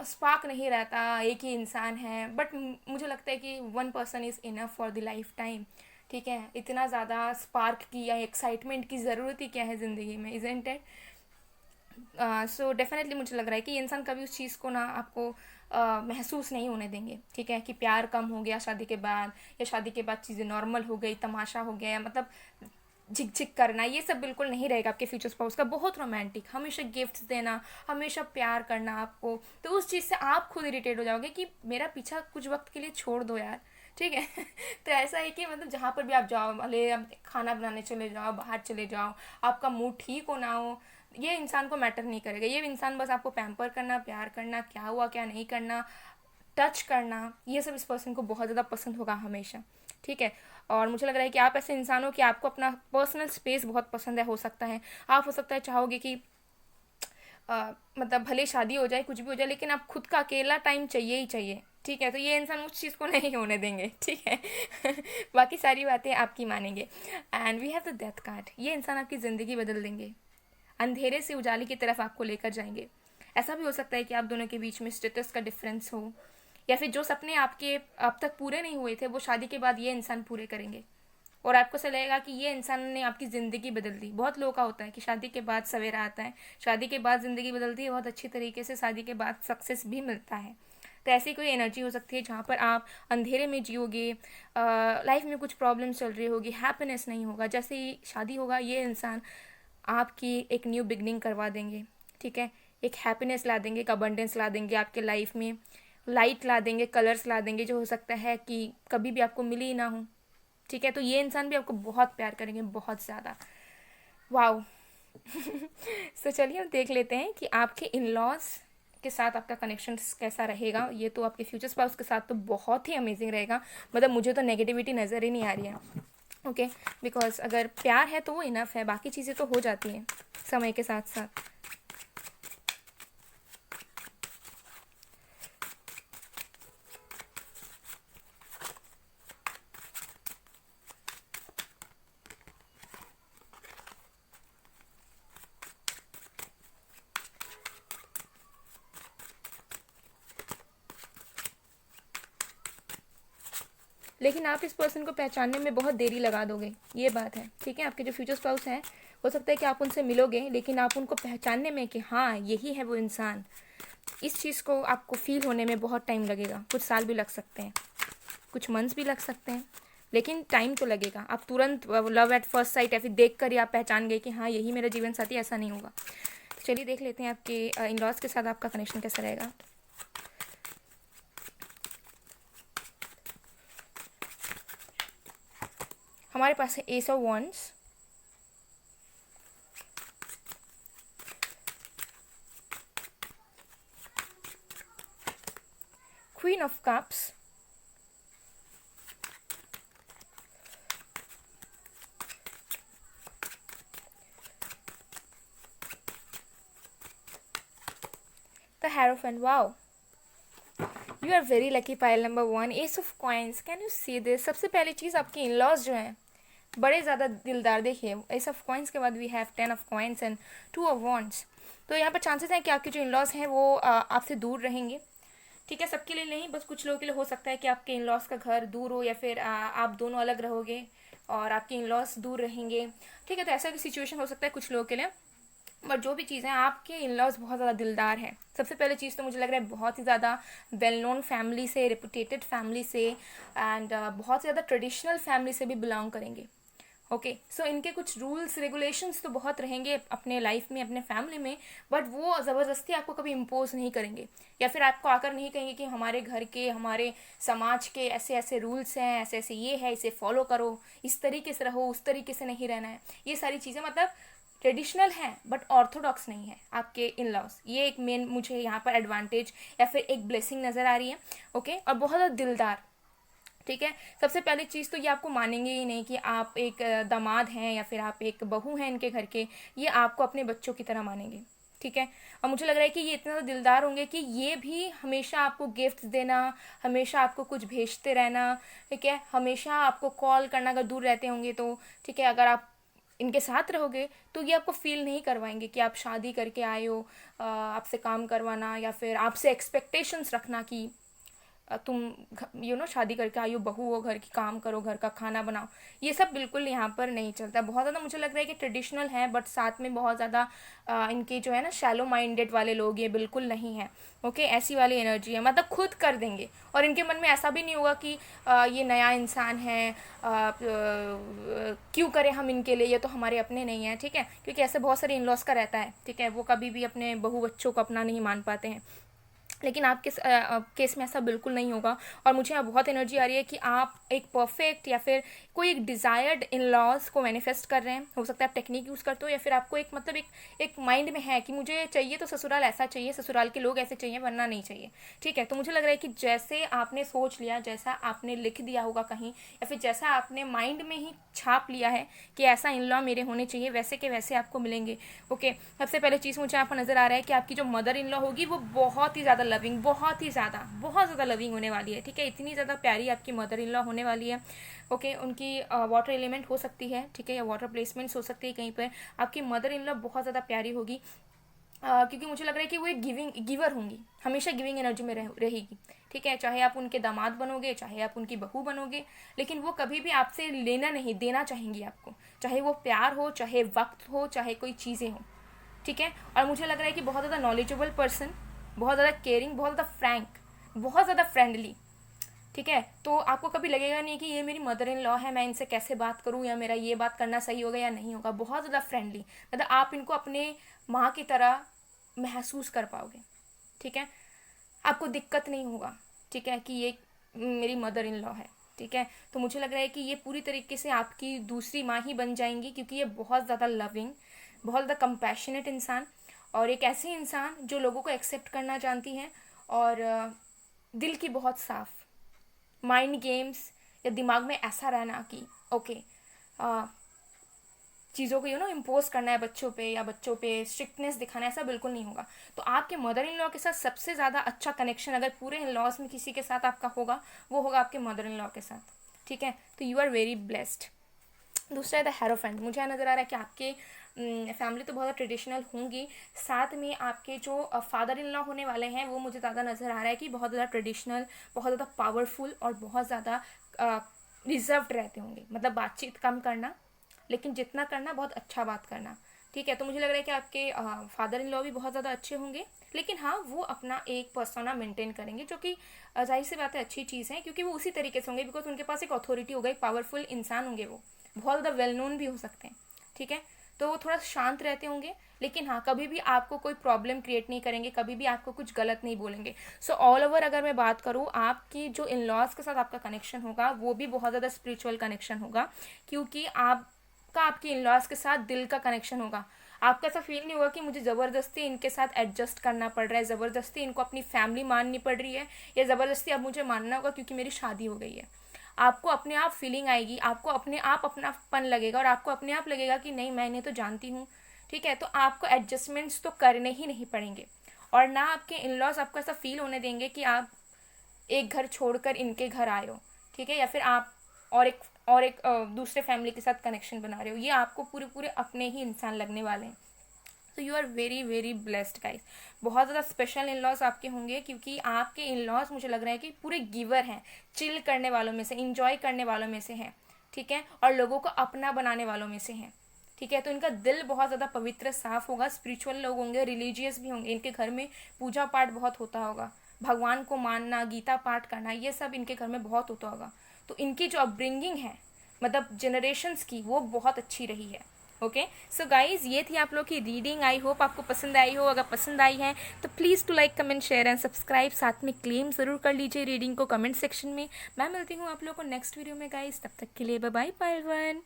Speaker 1: स्पार्क नहीं रहता, एक ही इंसान है, बट मुझे लगता है कि one person is enough for the life time. ठीक है, इतना ज़्यादा स्पार्क की या एक्साइटमेंट की ज़रूरत ही क्या है ज़िंदगी में, इज़न्ट इट? सो डेफिनेटली मुझे लग रहा है कि इंसान कभी उस चीज़ को ना आपको महसूस नहीं होने देंगे। ठीक है, कि प्यार कम हो गया शादी के बाद, या शादी के बाद चीज़ें नॉर्मल हो गई, तमाशा हो गया, मतलब झिक झिक करना, ये सब बिल्कुल नहीं रहेगा आपके फ्यूचर स्पाउस का। बहुत रोमांटिक, हमेशा गिफ्ट्स देना, हमेशा प्यार करना आपको, तो उस चीज़ से आप खुद इरिटेट हो जाओगे कि मेरा पीछा कुछ वक्त के लिए छोड़ दो यार। ठीक है। तो ऐसा है कि मतलब जहाँ पर भी आप जाओ, भले आप खाना बनाने चले जाओ, बाहर चले जाओ, आपका मूड ठीक हो ना हो, ये इंसान को मैटर नहीं करेगा। ये इंसान बस आपको पैम्पर करना, प्यार करना, क्या हुआ क्या नहीं करना, टच करना, ये सब इस पर्सन को बहुत ज़्यादा पसंद होगा हमेशा। ठीक है, और मुझे लग रहा है कि आप ऐसे इंसान हो कि आपको अपना पर्सनल स्पेस बहुत पसंद है। हो सकता है आप, हो सकता है चाहोगे कि मतलब भले शादी हो जाए, कुछ भी हो जाए, लेकिन आप खुद का अकेला टाइम चाहिए ही चाहिए। ठीक है, तो ये इंसान उस चीज़ को नहीं होने देंगे। ठीक है। बाकी सारी बातें आपकी मानेंगे। And we have the death card. ये इंसान आपकी ज़िंदगी बदल देंगे, अंधेरे से उजाले की तरफ आपको लेकर जाएंगे। ऐसा भी हो सकता है कि आप दोनों के बीच में स्टेटस का डिफरेंस हो, या फिर जो सपने आपके अब तक पूरे नहीं हुए थे वो शादी के बाद ये इंसान पूरे करेंगे, और आपको ऐसा लगेगा कि ये इंसान ने आपकी ज़िंदगी बदल दी। बहुत लोगों का होता है कि शादी के बाद सवेरा आता है, शादी के बाद ज़िंदगी बदलती है बहुत अच्छी तरीके से, शादी के बाद सक्सेस भी मिलता है। तो ऐसी कोई एनर्जी हो सकती है जहाँ पर आप अंधेरे में जियोगे, लाइफ में कुछ प्रॉब्लम चल रही होगी, हैप्पीनेस नहीं होगा। जैसे ही शादी होगा, ये इंसान आपकी एक न्यू बिगनिंग करवा देंगे। ठीक है, एक हैप्पीनेस ला देंगे, एक अबंडेंस ला देंगे आपके लाइफ में, लाइट ला देंगे, कलर्स ला देंगे, जो हो सकता है कि कभी भी आपको मिली ही ना हो। ठीक है, तो ये इंसान भी आपको बहुत प्यार करेंगे, बहुत ज़्यादा। वाओ। सो चलिए हम देख लेते हैं कि आपके इन लॉज के साथ आपका कनेक्शन कैसा रहेगा। ये तो आपके फ्यूचर स्पाउस के साथ तो बहुत ही अमेजिंग रहेगा, मतलब मुझे तो नेगेटिविटी नज़र ही नहीं आ रही है। ओके, बिकॉज अगर प्यार है तो वो इनफ है, बाकी चीज़ें तो हो जाती हैं समय के साथ साथ। लेकिन आप इस पर्सन को पहचानने में बहुत देरी लगा दोगे, ये बात है। ठीक है, आपके जो फ्यूचर स्पाउस हैं, हो सकता है कि आप उनसे मिलोगे, लेकिन आप उनको पहचानने में कि हाँ यही है वो इंसान, इस चीज़ को आपको फील होने में बहुत टाइम लगेगा। कुछ साल भी लग सकते हैं, कुछ मंथ्स भी लग सकते हैं, लेकिन टाइम तो लगेगा। आप तुरंत लव एट फर्स्ट साइट या फिर देख कर ही आप पहचान गए कि हाँ यही मेरा जीवन साथी, ऐसा नहीं होगा। तो चलिए देख लेते हैं आपके इन लॉज के साथ आपका कनेक्शन कैसा रहेगा। हमारे पास है ace of wands, queen of cups, the hierophant. Wow, you are very lucky pile number 1, ace of coins. Can you see this? सबसे पहली चीज़, आपके इन लॉज जो हैं बड़े ज़्यादा दिलदार। देखिए, एस ऑफ कॉइन्स के बाद we have 10 of coins and 2 of wands. तो यहाँ पर चांसेस हैं कि आपके जो इन लॉज हैं वो आपसे दूर रहेंगे। ठीक है, सबके लिए नहीं, बस कुछ लोगों के लिए हो सकता है कि आपके इन लॉज का घर दूर हो, या फिर आप दोनों अलग रहोगे और आपके इन लॉज दूर रहेंगे। ठीक है, तो ऐसा भी सिचुएशन हो सकता है कुछ लोगों के लिए। बट जो भी चीज़ें, आपके इन लॉज बहुत ज़्यादा दिलदार हैं। सबसे पहले चीज़ तो मुझे लग रहा है बहुत ही ज़्यादा वेल नोन फैमिली से, रेपुटेटेड फैमिली से, एंड बहुत ज़्यादा ट्रेडिशनल फैमिली से भी बिलोंग करेंगे। ओके, सो इनके कुछ रूल्स रेगुलेशंस तो बहुत रहेंगे अपने लाइफ में, अपने फैमिली में, बट वो ज़बरदस्ती आपको कभी इम्पोज नहीं करेंगे, या फिर आपको आकर नहीं कहेंगे कि हमारे घर के, हमारे समाज के ऐसे ऐसे रूल्स हैं, ऐसे ऐसे ये है, इसे फॉलो करो, इस तरीके से रहो, उस तरीके से नहीं रहना है। ये सारी चीज़ें मतलब ट्रेडिशनल हैं बट ऑर्थोडॉक्स नहीं है आपके इन लॉज। ये एक मेन मुझे यहाँ पर एडवांटेज या फिर एक ब्लेसिंग नज़र आ रही है। ओके, और बहुत ज़्यादा दिलदार। ठीक है, सबसे पहली चीज़ तो ये आपको मानेंगे ही नहीं कि आप एक दामाद हैं या फिर आप एक बहू हैं इनके घर के, ये आपको अपने बच्चों की तरह मानेंगे। ठीक है, और मुझे लग रहा है कि ये इतने ज़्यादा दिलदार होंगे कि ये भी हमेशा आपको गिफ्ट्स देना, हमेशा आपको कुछ भेजते रहना। ठीक है, हमेशा आपको कॉल करना अगर दूर रहते होंगे तो। ठीक है, अगर आप इनके साथ रहोगे तो ये आपको फील नहीं करवाएंगे कि आप शादी करके आए हो, आपसे काम करवाना या फिर आपसे एक्सपेक्टेशंस रखना कि तुम शादी करके आई हो, बहू हो, घर की काम करो, घर का खाना बनाओ। ये सब बिल्कुल यहाँ पर नहीं चलता। बहुत ज़्यादा मुझे लग रहा है कि ट्रेडिशनल है, बट साथ में बहुत ज़्यादा इनके जो है ना शैलो माइंडेड वाले लोग ये बिल्कुल नहीं है। ओके, ऐसी वाली एनर्जी है, मतलब खुद कर देंगे और इनके मन में ऐसा भी नहीं होगा कि ये नया इंसान है, क्यों करें हम इनके लिए, ये तो हमारे अपने नहीं है। ठीक है, क्योंकि ऐसे बहुत सारे इन लॉज का रहता है। ठीक है, वो कभी भी अपने बहू बच्चों को अपना नहीं मान पाते हैं, लेकिन आपके केस में ऐसा बिल्कुल नहीं होगा। और मुझे यहाँ बहुत एनर्जी आ रही है कि आप एक परफेक्ट या फिर कोई एक डिज़ायर्ड इन लॉज को मैनिफेस्ट कर रहे हैं। हो सकता है आप टेक्निक यूज़ करते हो या फिर आपको एक मतलब एक माइंड में है कि मुझे चाहिए तो ससुराल ऐसा चाहिए, ससुराल के लोग ऐसे चाहिए, वरना नहीं चाहिए। ठीक है, तो मुझे लग रहा है कि जैसे आपने सोच लिया, जैसा आपने लिख दिया होगा कहीं, या फिर जैसा आपने माइंड में ही छाप लिया है कि ऐसा इन लॉ मेरे होने चाहिए, वैसे के वैसे आपको मिलेंगे। ओके, सबसे पहले चीज़ मुझे यहाँ पर नज़र आ रहा है कि आपकी जो मदर इन लॉ होगी वो बहुत ही ज़्यादा लविंग, बहुत ज़्यादा लविंग होने वाली है। ठीक है, इतनी ज़्यादा प्यारी आपकी मदर इन लॉ होने वाली है। ओके, उनकी वाटर एलिमेंट हो सकती है, ठीक है, या वाटर प्लेसमेंट्स हो सकती है कहीं पर। आपकी मदर इन लॉ बहुत ज़्यादा प्यारी होगी, क्योंकि मुझे लग रहा है कि वो एक गिवर होंगी, हमेशा गिविंग एनर्जी में रहेगी। ठीक है, चाहे आप उनके दामाद बनोगे, चाहे आप उनकी बहू बनोगे, लेकिन वो कभी भी आपसे लेना नहीं, देना चाहेंगी आपको, चाहे वो प्यार हो, चाहे वक्त हो, चाहे कोई चीज़ें हो। ठीक है, और मुझे लग रहा है कि बहुत ज़्यादा नॉलेजेबल पर्सन, बहुत ज़्यादा केयरिंग, बहुत ज़्यादा फ्रैंक, बहुत ज़्यादा फ्रेंडली। ठीक है, तो आपको कभी लगेगा नहीं कि ये मेरी मदर इन लॉ है, मैं इनसे कैसे बात करूँ, या मेरा ये बात करना सही होगा या नहीं होगा। बहुत ज़्यादा फ्रेंडली, मतलब आप इनको अपने माँ की तरह महसूस कर पाओगे। ठीक है, आपको दिक्कत नहीं होगा, ठीक है, कि ये मेरी मदर इन लॉ है। ठीक है, तो मुझे लग रहा है कि ये पूरी तरीके से आपकी दूसरी माँ ही बन जाएंगी, क्योंकि ये बहुत ज़्यादा लविंग, बहुत ज़्यादा कंपैशनेट इंसान, और एक ऐसी इंसान जो लोगों को एक्सेप्ट करना जानती हैं, और दिल की बहुत साफ। माइंड गेम्स या दिमाग में ऐसा रहना कि ओके, चीज़ों को इम्पोज करना है बच्चों पे, या बच्चों पे स्ट्रिक्टनेस दिखाना, ऐसा बिल्कुल नहीं होगा। तो आपके मदर इन लॉ के साथ सबसे ज़्यादा अच्छा कनेक्शन अगर पूरे इन लॉज में किसी के साथ आपका होगा, वो होगा आपके मदर इन लॉ के साथ। ठीक है, तो यू आर वेरी ब्लेस्ड। दूसरा है द हेरोफेंट। मुझे यहाँ नज़र आ रहा है कि आपके फैमिली तो बहुत ट्रेडिशनल होंगी, साथ में आपके जो फादर इन लॉ होने वाले हैं वो मुझे ज़्यादा नज़र आ रहा है कि बहुत ज़्यादा ट्रेडिशनल, बहुत ज़्यादा पावरफुल और बहुत ज़्यादा रिजर्व्ड रहते होंगे। मतलब बातचीत कम करना, लेकिन जितना करना बहुत अच्छा बात करना। ठीक है, तो मुझे लग रहा है कि आपके फादर इन लॉ भी बहुत ज़्यादा अच्छे होंगे, लेकिन हाँ, वो अपना एक पर्सोना मेंटेन करेंगे, जो कि जाहिर सी बात है अच्छी चीज़ है, क्योंकि वो उसी तरीके से होंगे, बिकॉज उनके पास एक अथॉरिटी होगा, एक पावरफुल इंसान होंगे, वो बहुत ज़्यादा वेल नोन भी हो सकते हैं। ठीक है, तो वो थोड़ा शांत रहते होंगे, लेकिन हाँ, कभी भी आपको कोई प्रॉब्लम क्रिएट नहीं करेंगे, कभी भी आपको कुछ गलत नहीं बोलेंगे। सो ऑल ओवर अगर मैं बात करूँ, आपकी जो इन लॉज के साथ आपका कनेक्शन होगा वो भी बहुत ज़्यादा स्पिरिचुअल कनेक्शन होगा, क्योंकि आपके इन लॉज के साथ दिल का कनेक्शन होगा। आपका ऐसा फील नहीं होगा कि मुझे ज़बरदस्ती इनके साथ एडजस्ट करना पड़ रहा है, ज़बरदस्ती इनको अपनी फैमिली माननी पड़ रही है, या ज़बरदस्ती अब मुझे मानना होगा क्योंकि मेरी शादी हो गई है। आपको अपने आप फीलिंग आएगी, आपको अपने आप अपनापन लगेगा, और आपको अपने आप लगेगा कि नहीं, मैं इन्हें तो जानती हूँ। ठीक है, तो आपको एडजस्टमेंट्स तो करने ही नहीं पड़ेंगे, और ना आपके इन लॉज आपको ऐसा फील होने देंगे कि आप एक घर छोड़कर इनके घर आए हो। ठीक है, या फिर आप और एक दूसरे फैमिली के साथ कनेक्शन बना रहे हो। ये आपको पूरे पूरे अपने ही इंसान लगने वाले हैं। तो you are very very blessed guys. बहुत ज़्यादा स्पेशल इन लॉज आपके होंगे, क्योंकि आपके इन लॉज मुझे लग रहा है कि पूरे गिवर हैं, चिल करने वालों में से, इंजॉय करने वालों में से हैं। ठीक है, और लोगों को अपना बनाने वालों में से हैं। ठीक है, तो इनका दिल बहुत ज़्यादा पवित्र साफ होगा, स्पिरिचुअल लोग होंगे, रिलीजियस भी होंगे, इनके घर में पूजा पाठ बहुत होता होगा, भगवान को मानना, गीता पाठ करना, ये सब इनके घर में बहुत होता होगा। तो इनकी जो अपब्रिंगिंग है, मतलब जनरेशन्स की, वो बहुत अच्छी रही है। ओके, सो गाइज, ये थी आप लोग की रीडिंग। आई होप आपको पसंद आई हो। अगर पसंद आई है तो please to like, comment, share and subscribe. साथ में क्लेम ज़रूर कर लीजिए रीडिंग को कमेंट सेक्शन में। मैं मिलती हूँ आप लोग को नेक्स्ट वीडियो में गाइज, तब तक के लिए bye bye pile 1।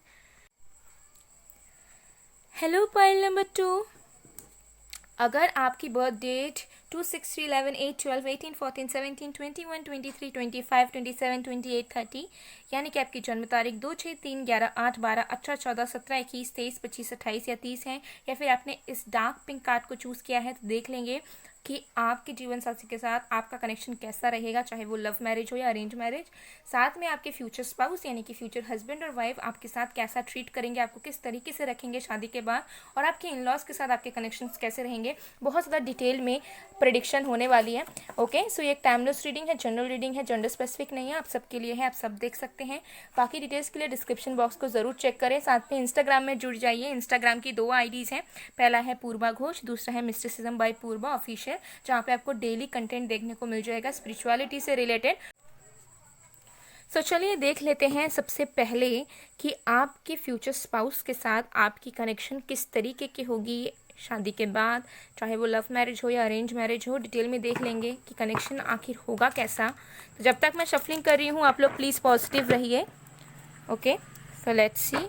Speaker 1: Hello pile number 2। अगर आपकी बर्थ डेट 2, 6, 3, 11, 8, 12, 18, 14, 17, 21, 23, 25, 27, 28, 30, यानी कि आपकी जन्म तारीख 2, 6, 3, 11, 8, 12, 18, 14, 17, 21, 23, 25, 28 या 30 है, या फिर आपने इस डार्क पिंक कार्ड को चूज़ किया है, तो देख लेंगे कि आपके जीवन साथी के साथ आपका कनेक्शन कैसा रहेगा, चाहे वो लव मैरिज हो या अरेंज मैरिज। साथ में आपके फ्यूचर स्पाउस यानी कि फ्यूचर हस्बैंड और वाइफ आपके साथ कैसा ट्रीट करेंगे, आपको किस तरीके से रखेंगे शादी के बाद, और आपके इन लॉज के साथ आपके कनेक्शंस कैसे रहेंगे, बहुत ज़्यादा डिटेल में प्रेडिक्शन होने वाली है। ओके, सो ये एक टाइमलेस रीडिंग है, जनरल रीडिंग है, जेंडर स्पेसिफिक नहीं है, आप सबके लिए है, आप सब देख सकते हैं। बाकी डिटेल्स के लिए डिस्क्रिप्शन बॉक्स को ज़रूर चेक करें। साथ में इंस्टाग्राम में जुड़ जाइए। इंस्टाग्राम की 2 आईडीज़ हैं, पहला है पूर्वा घोष, दूसरा है मिस्टिसिज्म बाय पूर्वा ऑफिशियल, जहाँ पे आपको डेली कंटेंट देखने को मिल जाएगा स्पिरिचुअलिटी से रिलेटेड। सो चलिए देख लेते हैं सबसे पहले कि आपके फ्यूचर स्पाउस के साथ आपकी कनेक्शन किस तरीके की होगी शादी के बाद, चाहे वो लव मैरिज हो या अरेंज मैरिज हो। डिटेल में देख लेंगे कि कनेक्शन आखिर होगा कैसा। तो जब तक मैं शफलिंग कर रही हूँ आप लोग प्लीज़ पॉजिटिव रहिए। Okay, so let's see.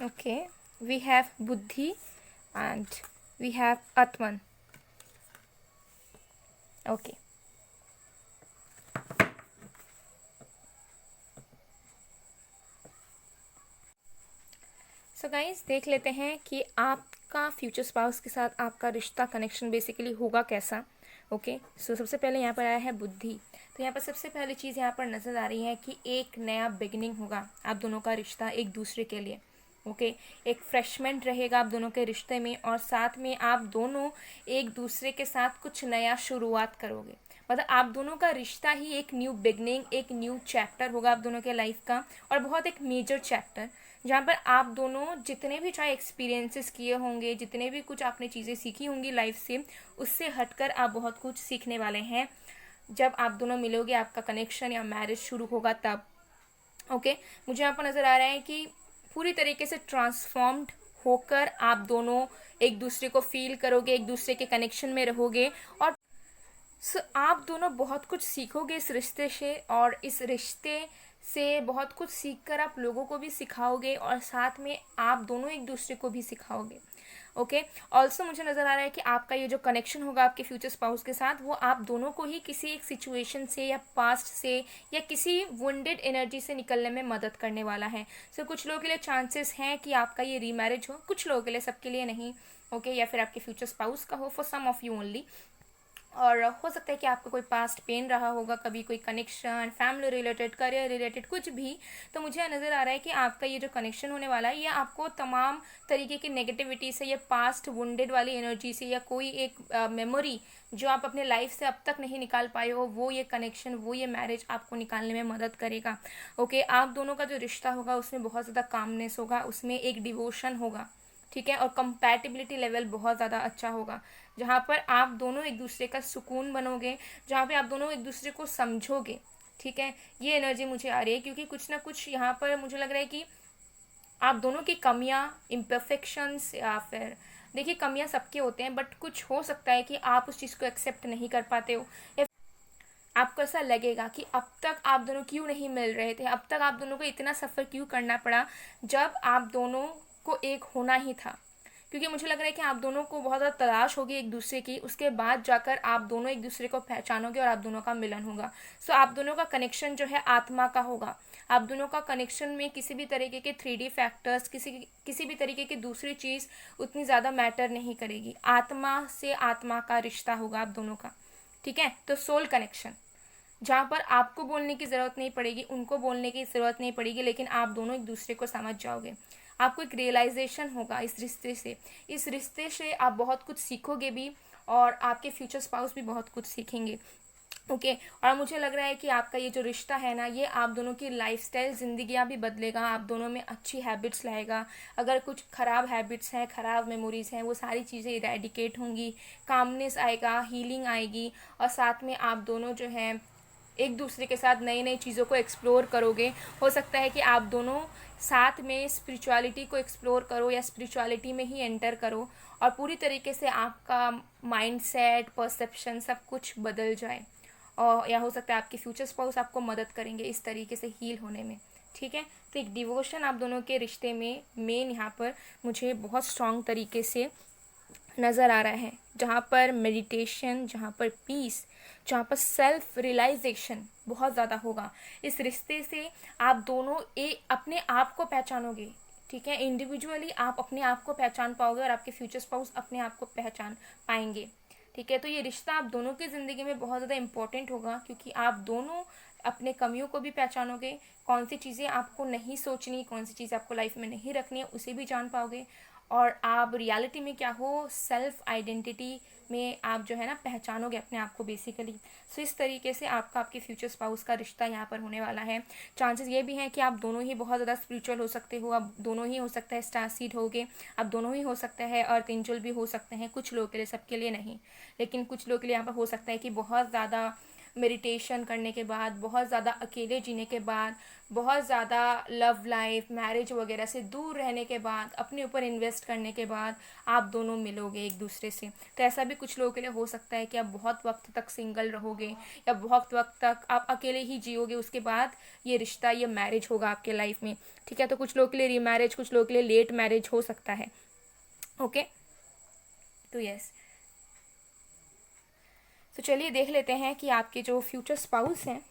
Speaker 1: Okay, we have Buddhi and we have Atman. Okay. So guys देख लेते हैं कि आपका फ्यूचर स्पाउस के साथ आपका रिश्ता कनेक्शन बेसिकली होगा कैसा। ओके, सो सबसे पहले यहाँ पर आया है बुद्धि। तो यहाँ पर सबसे पहली चीज़ यहाँ पर नज़र आ रही है कि एक नया बिगिनिंग होगा आप दोनों का रिश्ता एक दूसरे के लिए। ओके, एक फ्रेशमेंट रहेगा आप दोनों के रिश्ते में, और साथ में आप दोनों एक दूसरे के साथ कुछ नया शुरुआत करोगे। मतलब आप दोनों का रिश्ता ही एक न्यू बिगनिंग, एक न्यू चैप्टर होगा आप दोनों के लाइफ का, और बहुत एक मेजर चैप्टर, जहाँ पर आप दोनों जितने भी चाहे एक्सपीरियंसेस किए होंगे, जितने भी कुछ आपने चीज़ें सीखी होंगी लाइफ से, उससे हटकर आप बहुत कुछ सीखने वाले हैं जब आप दोनों मिलोगे, आपका कनेक्शन या मैरिज शुरू होगा तब। ओके, मुझे यहाँ पर नज़र आ रहा है कि पूरी तरीके से ट्रांसफॉर्म्ड होकर आप दोनों एक दूसरे को फील करोगे, एक दूसरे के कनेक्शन में रहोगे, और आप दोनों बहुत कुछ सीखोगे इस रिश्ते से, और इस रिश्ते से बहुत कुछ सीखकर आप लोगों को भी सिखाओगे, और साथ में आप दोनों एक दूसरे को भी सिखाओगे। ओके, ऑल्सो मुझे नज़र आ रहा है कि आपका ये जो कनेक्शन होगा आपके फ्यूचर स्पाउस के साथ, वो आप दोनों को ही किसी एक सिचुएशन से या पास्ट से या किसी वुंडेड एनर्जी से निकलने में मदद करने वाला है। सो कुछ लोगों के लिए चांसेस हैं कि आपका ये रीमैरिज हो, कुछ लोगों के लिए, सबके लिए नहीं। ओके, या फिर आपके फ्यूचर स्पाउस का हो, for some of you only. और हो सकता है कि आपका कोई पास्ट पेन रहा होगा, कभी कोई connection, family related, career related, कुछ भी। तो मुझे नज़र आ रहा है कि आपका ये जो कनेक्शन होने वाला है, ये आपको तमाम तरीके की नेगेटिविटी से या पास्ट वुंडेड वाली एनर्जी से या कोई एक मेमोरी जो आप अपने लाइफ से अब तक नहीं निकाल पाए हो, वो ये कनेक्शन, वो ये मैरिज आपको निकालने में मदद करेगा। ओके, आप दोनों का जो रिश्ता होगा उसमें बहुत ज़्यादा कामनेस होगा, उसमें एक डिवोशन होगा, ठीक है, और कंपैटिबिलिटी लेवल बहुत ज़्यादा अच्छा होगा, जहाँ पर आप दोनों एक दूसरे का सुकून बनोगे, जहाँ पे आप दोनों एक दूसरे को समझोगे। ठीक है, ये एनर्जी मुझे आ रही है, क्योंकि कुछ ना कुछ यहाँ पर मुझे लग रहा है कि आप दोनों की कमियाँ, इम्परफेक्शंस, या फिर देखिए कमियाँ सबके होते हैं, बट कुछ हो सकता है कि आप उस चीज़ को एक्सेप्ट नहीं कर पाते हो, या आपको ऐसा लगेगा कि अब तक आप दोनों क्यों नहीं मिल रहे थे, अब तक आप दोनों को इतना सफ़र क्यों करना पड़ा, जब आप दोनों को एक होना ही था। क्योंकि मुझे लग रहा है कि आप दोनों को बहुत ज़्यादा तलाश होगी एक दूसरे की, उसके बाद जाकर आप दोनों एक दूसरे को पहचानोगे और आप दोनों का मिलन होगा। सो आप दोनों का कनेक्शन जो है आत्मा का होगा। आप दोनों का कनेक्शन में किसी भी तरीके के 3D फैक्टर्स, किसी भी तरीके की दूसरी चीज़ उतनी ज़्यादा मैटर नहीं करेगी। आत्मा से आत्मा का रिश्ता होगा आप दोनों का, ठीक है। तो सोल कनेक्शन, जहाँ पर आपको बोलने की ज़रूरत नहीं पड़ेगी, उनको बोलने की ज़रूरत नहीं पड़ेगी, लेकिन आप दोनों एक दूसरे को समझ जाओगे। आपको एक रियलाइजेशन होगा इस रिश्ते से आप बहुत कुछ सीखोगे भी, और आपके फ्यूचर स्पाउस भी बहुत कुछ सीखेंगे। ओके, और मुझे लग रहा है कि आपका ये जो रिश्ता है ना, ये आप दोनों की लाइफस्टाइल, ज़िंदगियाँ भी बदलेगा, आप दोनों में अच्छी हैबिट्स लाएगा। अगर कुछ ख़राब हैबिट्स हैं, ख़राब मेमोरीज़ हैं, वो सारी चीज़ें इरेडिकेट होंगी, कामनेस आएगा, हीलिंग आएगी, और साथ में आप दोनों जो हैं एक दूसरे के साथ नई नई चीज़ों को एक्सप्लोर करोगे। हो सकता है कि आप दोनों साथ में स्पिरिचुअलिटी को एक्सप्लोर करो, या स्पिरिचुअलिटी में ही एंटर करो, और पूरी तरीके से आपका माइंडसेट, परसेप्शन सब कुछ बदल जाए। और या हो सकता है आपके फ्यूचर स्पाउस आपको मदद करेंगे इस तरीके से हील होने में। ठीक है, तो एक डिवोशन आप दोनों के रिश्ते में मेन यहाँ पर मुझे बहुत स्ट्रॉन्ग तरीके से नज़र आ रहा है, जहाँ पर मेडिटेशन, जहाँ पर पीस, जहाँ पर सेल्फ रियलाइजेशन बहुत ज़्यादा होगा। इस रिश्ते से आप दोनों अपने आप को पहचानोगे। ठीक है, इंडिविजुअली आप अपने आप को पहचान पाओगे और आपके फ्यूचर स्पाउस अपने आप को पहचान पाएंगे। ठीक है, तो ये रिश्ता आप दोनों की ज़िंदगी में बहुत ज़्यादा इम्पोर्टेंट होगा, क्योंकि आप दोनों अपने कमियों को भी पहचानोगे, कौन सी चीज़ें आपको नहीं सोचनी, कौन सी चीज़ें आपको लाइफ में नहीं रखनी है, उसे भी जान पाओगे। और आप रियलिटी में क्या हो, सेल्फ आइडेंटिटी में आप जो है ना पहचानोगे अपने आप को बेसिकली। सो इस तरीके से आपके फ्यूचर स्पाउस का रिश्ता यहाँ पर होने वाला है। चांसेस ये भी हैं कि आप दोनों ही बहुत ज़्यादा स्पिरिचुअल हो सकते हो, आप दोनों ही हो सकता है स्टार सीड होगे, आप दोनों ही हो सकता है अर्थ एंजल भी हो सकते हैं, कुछ लोगों के लिए, सबके लिए नहीं, लेकिन कुछ लोगों के लिए यहाँ पर हो सकता है कि बहुत ज़्यादा मेडिटेशन करने के बाद, बहुत ज़्यादा अकेले जीने के बाद, बहुत ज़्यादा लव लाइफ, मैरिज वगैरह से दूर रहने के बाद, अपने ऊपर इन्वेस्ट करने के बाद आप दोनों मिलोगे एक दूसरे से। तो ऐसा भी कुछ लोगों के लिए हो सकता है कि आप बहुत वक्त तक सिंगल रहोगे या बहुत वक्त तक आप अकेले ही जियोगे, उसके बाद ये रिश्ता, ये मैरिज होगा आपके लाइफ में। ठीक है, तो कुछ लोगों के लिए रीमैरिज, कुछ लोगों के लिए लेट मैरिज हो सकता है। ओके, तो यस, तो चलिए देख लेते हैं कि आपके जो फ्यूचर स्पाउस हैं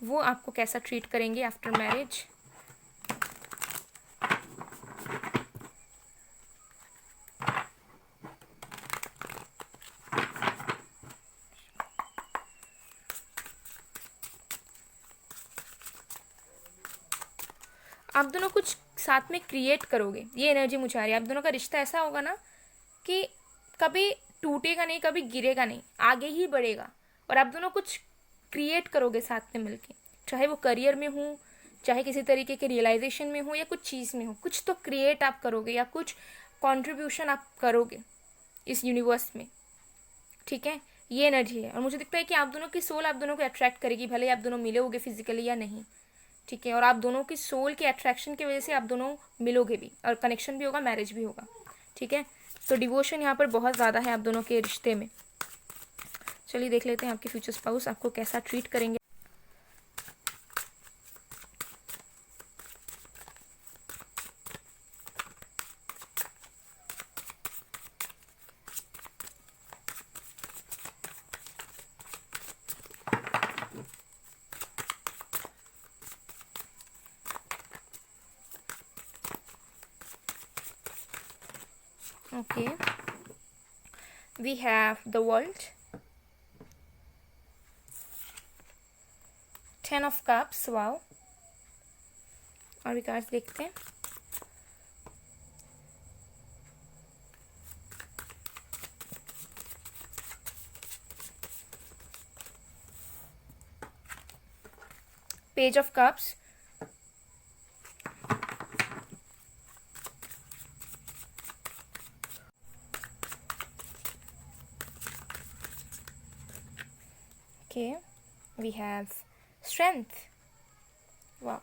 Speaker 1: वो आपको कैसा ट्रीट करेंगे आफ्टर मैरिज। आप दोनों कुछ साथ में क्रिएट करोगे, ये एनर्जी मुझे आ रही है। आप दोनों का रिश्ता ऐसा होगा ना कि कभी टूटेगा नहीं, कभी गिरेगा नहीं, आगे ही बढ़ेगा। और आप दोनों कुछ क्रिएट करोगे साथ में मिलके, चाहे वो करियर में हो, चाहे किसी तरीके के रियलाइजेशन में हो, या कुछ चीज़ में हो, कुछ तो क्रिएट आप करोगे या कुछ कंट्रीब्यूशन आप करोगे इस यूनिवर्स में। ठीक है, ये एनर्जी है। और मुझे दिखता है कि आप दोनों की सोल आप दोनों को अट्रैक्ट करेगी, भले आप दोनों मिले होगे फिजिकली या नहीं। ठीक है, और आप दोनों की सोल के अट्रैक्शन की वजह से आप दोनों मिलोगे भी, और कनेक्शन भी होगा, मैरिज भी होगा। ठीक है, तो डिवोशन यहाँ पर बहुत ज़्यादा है आप दोनों के रिश्ते में। चलिए देख लेते हैं आपके फ्यूचर स्पाउस आपको कैसा ट्रीट करेंगे। Okay, we have the world, 10 of cups, wow। और भी कार्ड्स देखते हैं। Page of cups, okay, we have strength, wow।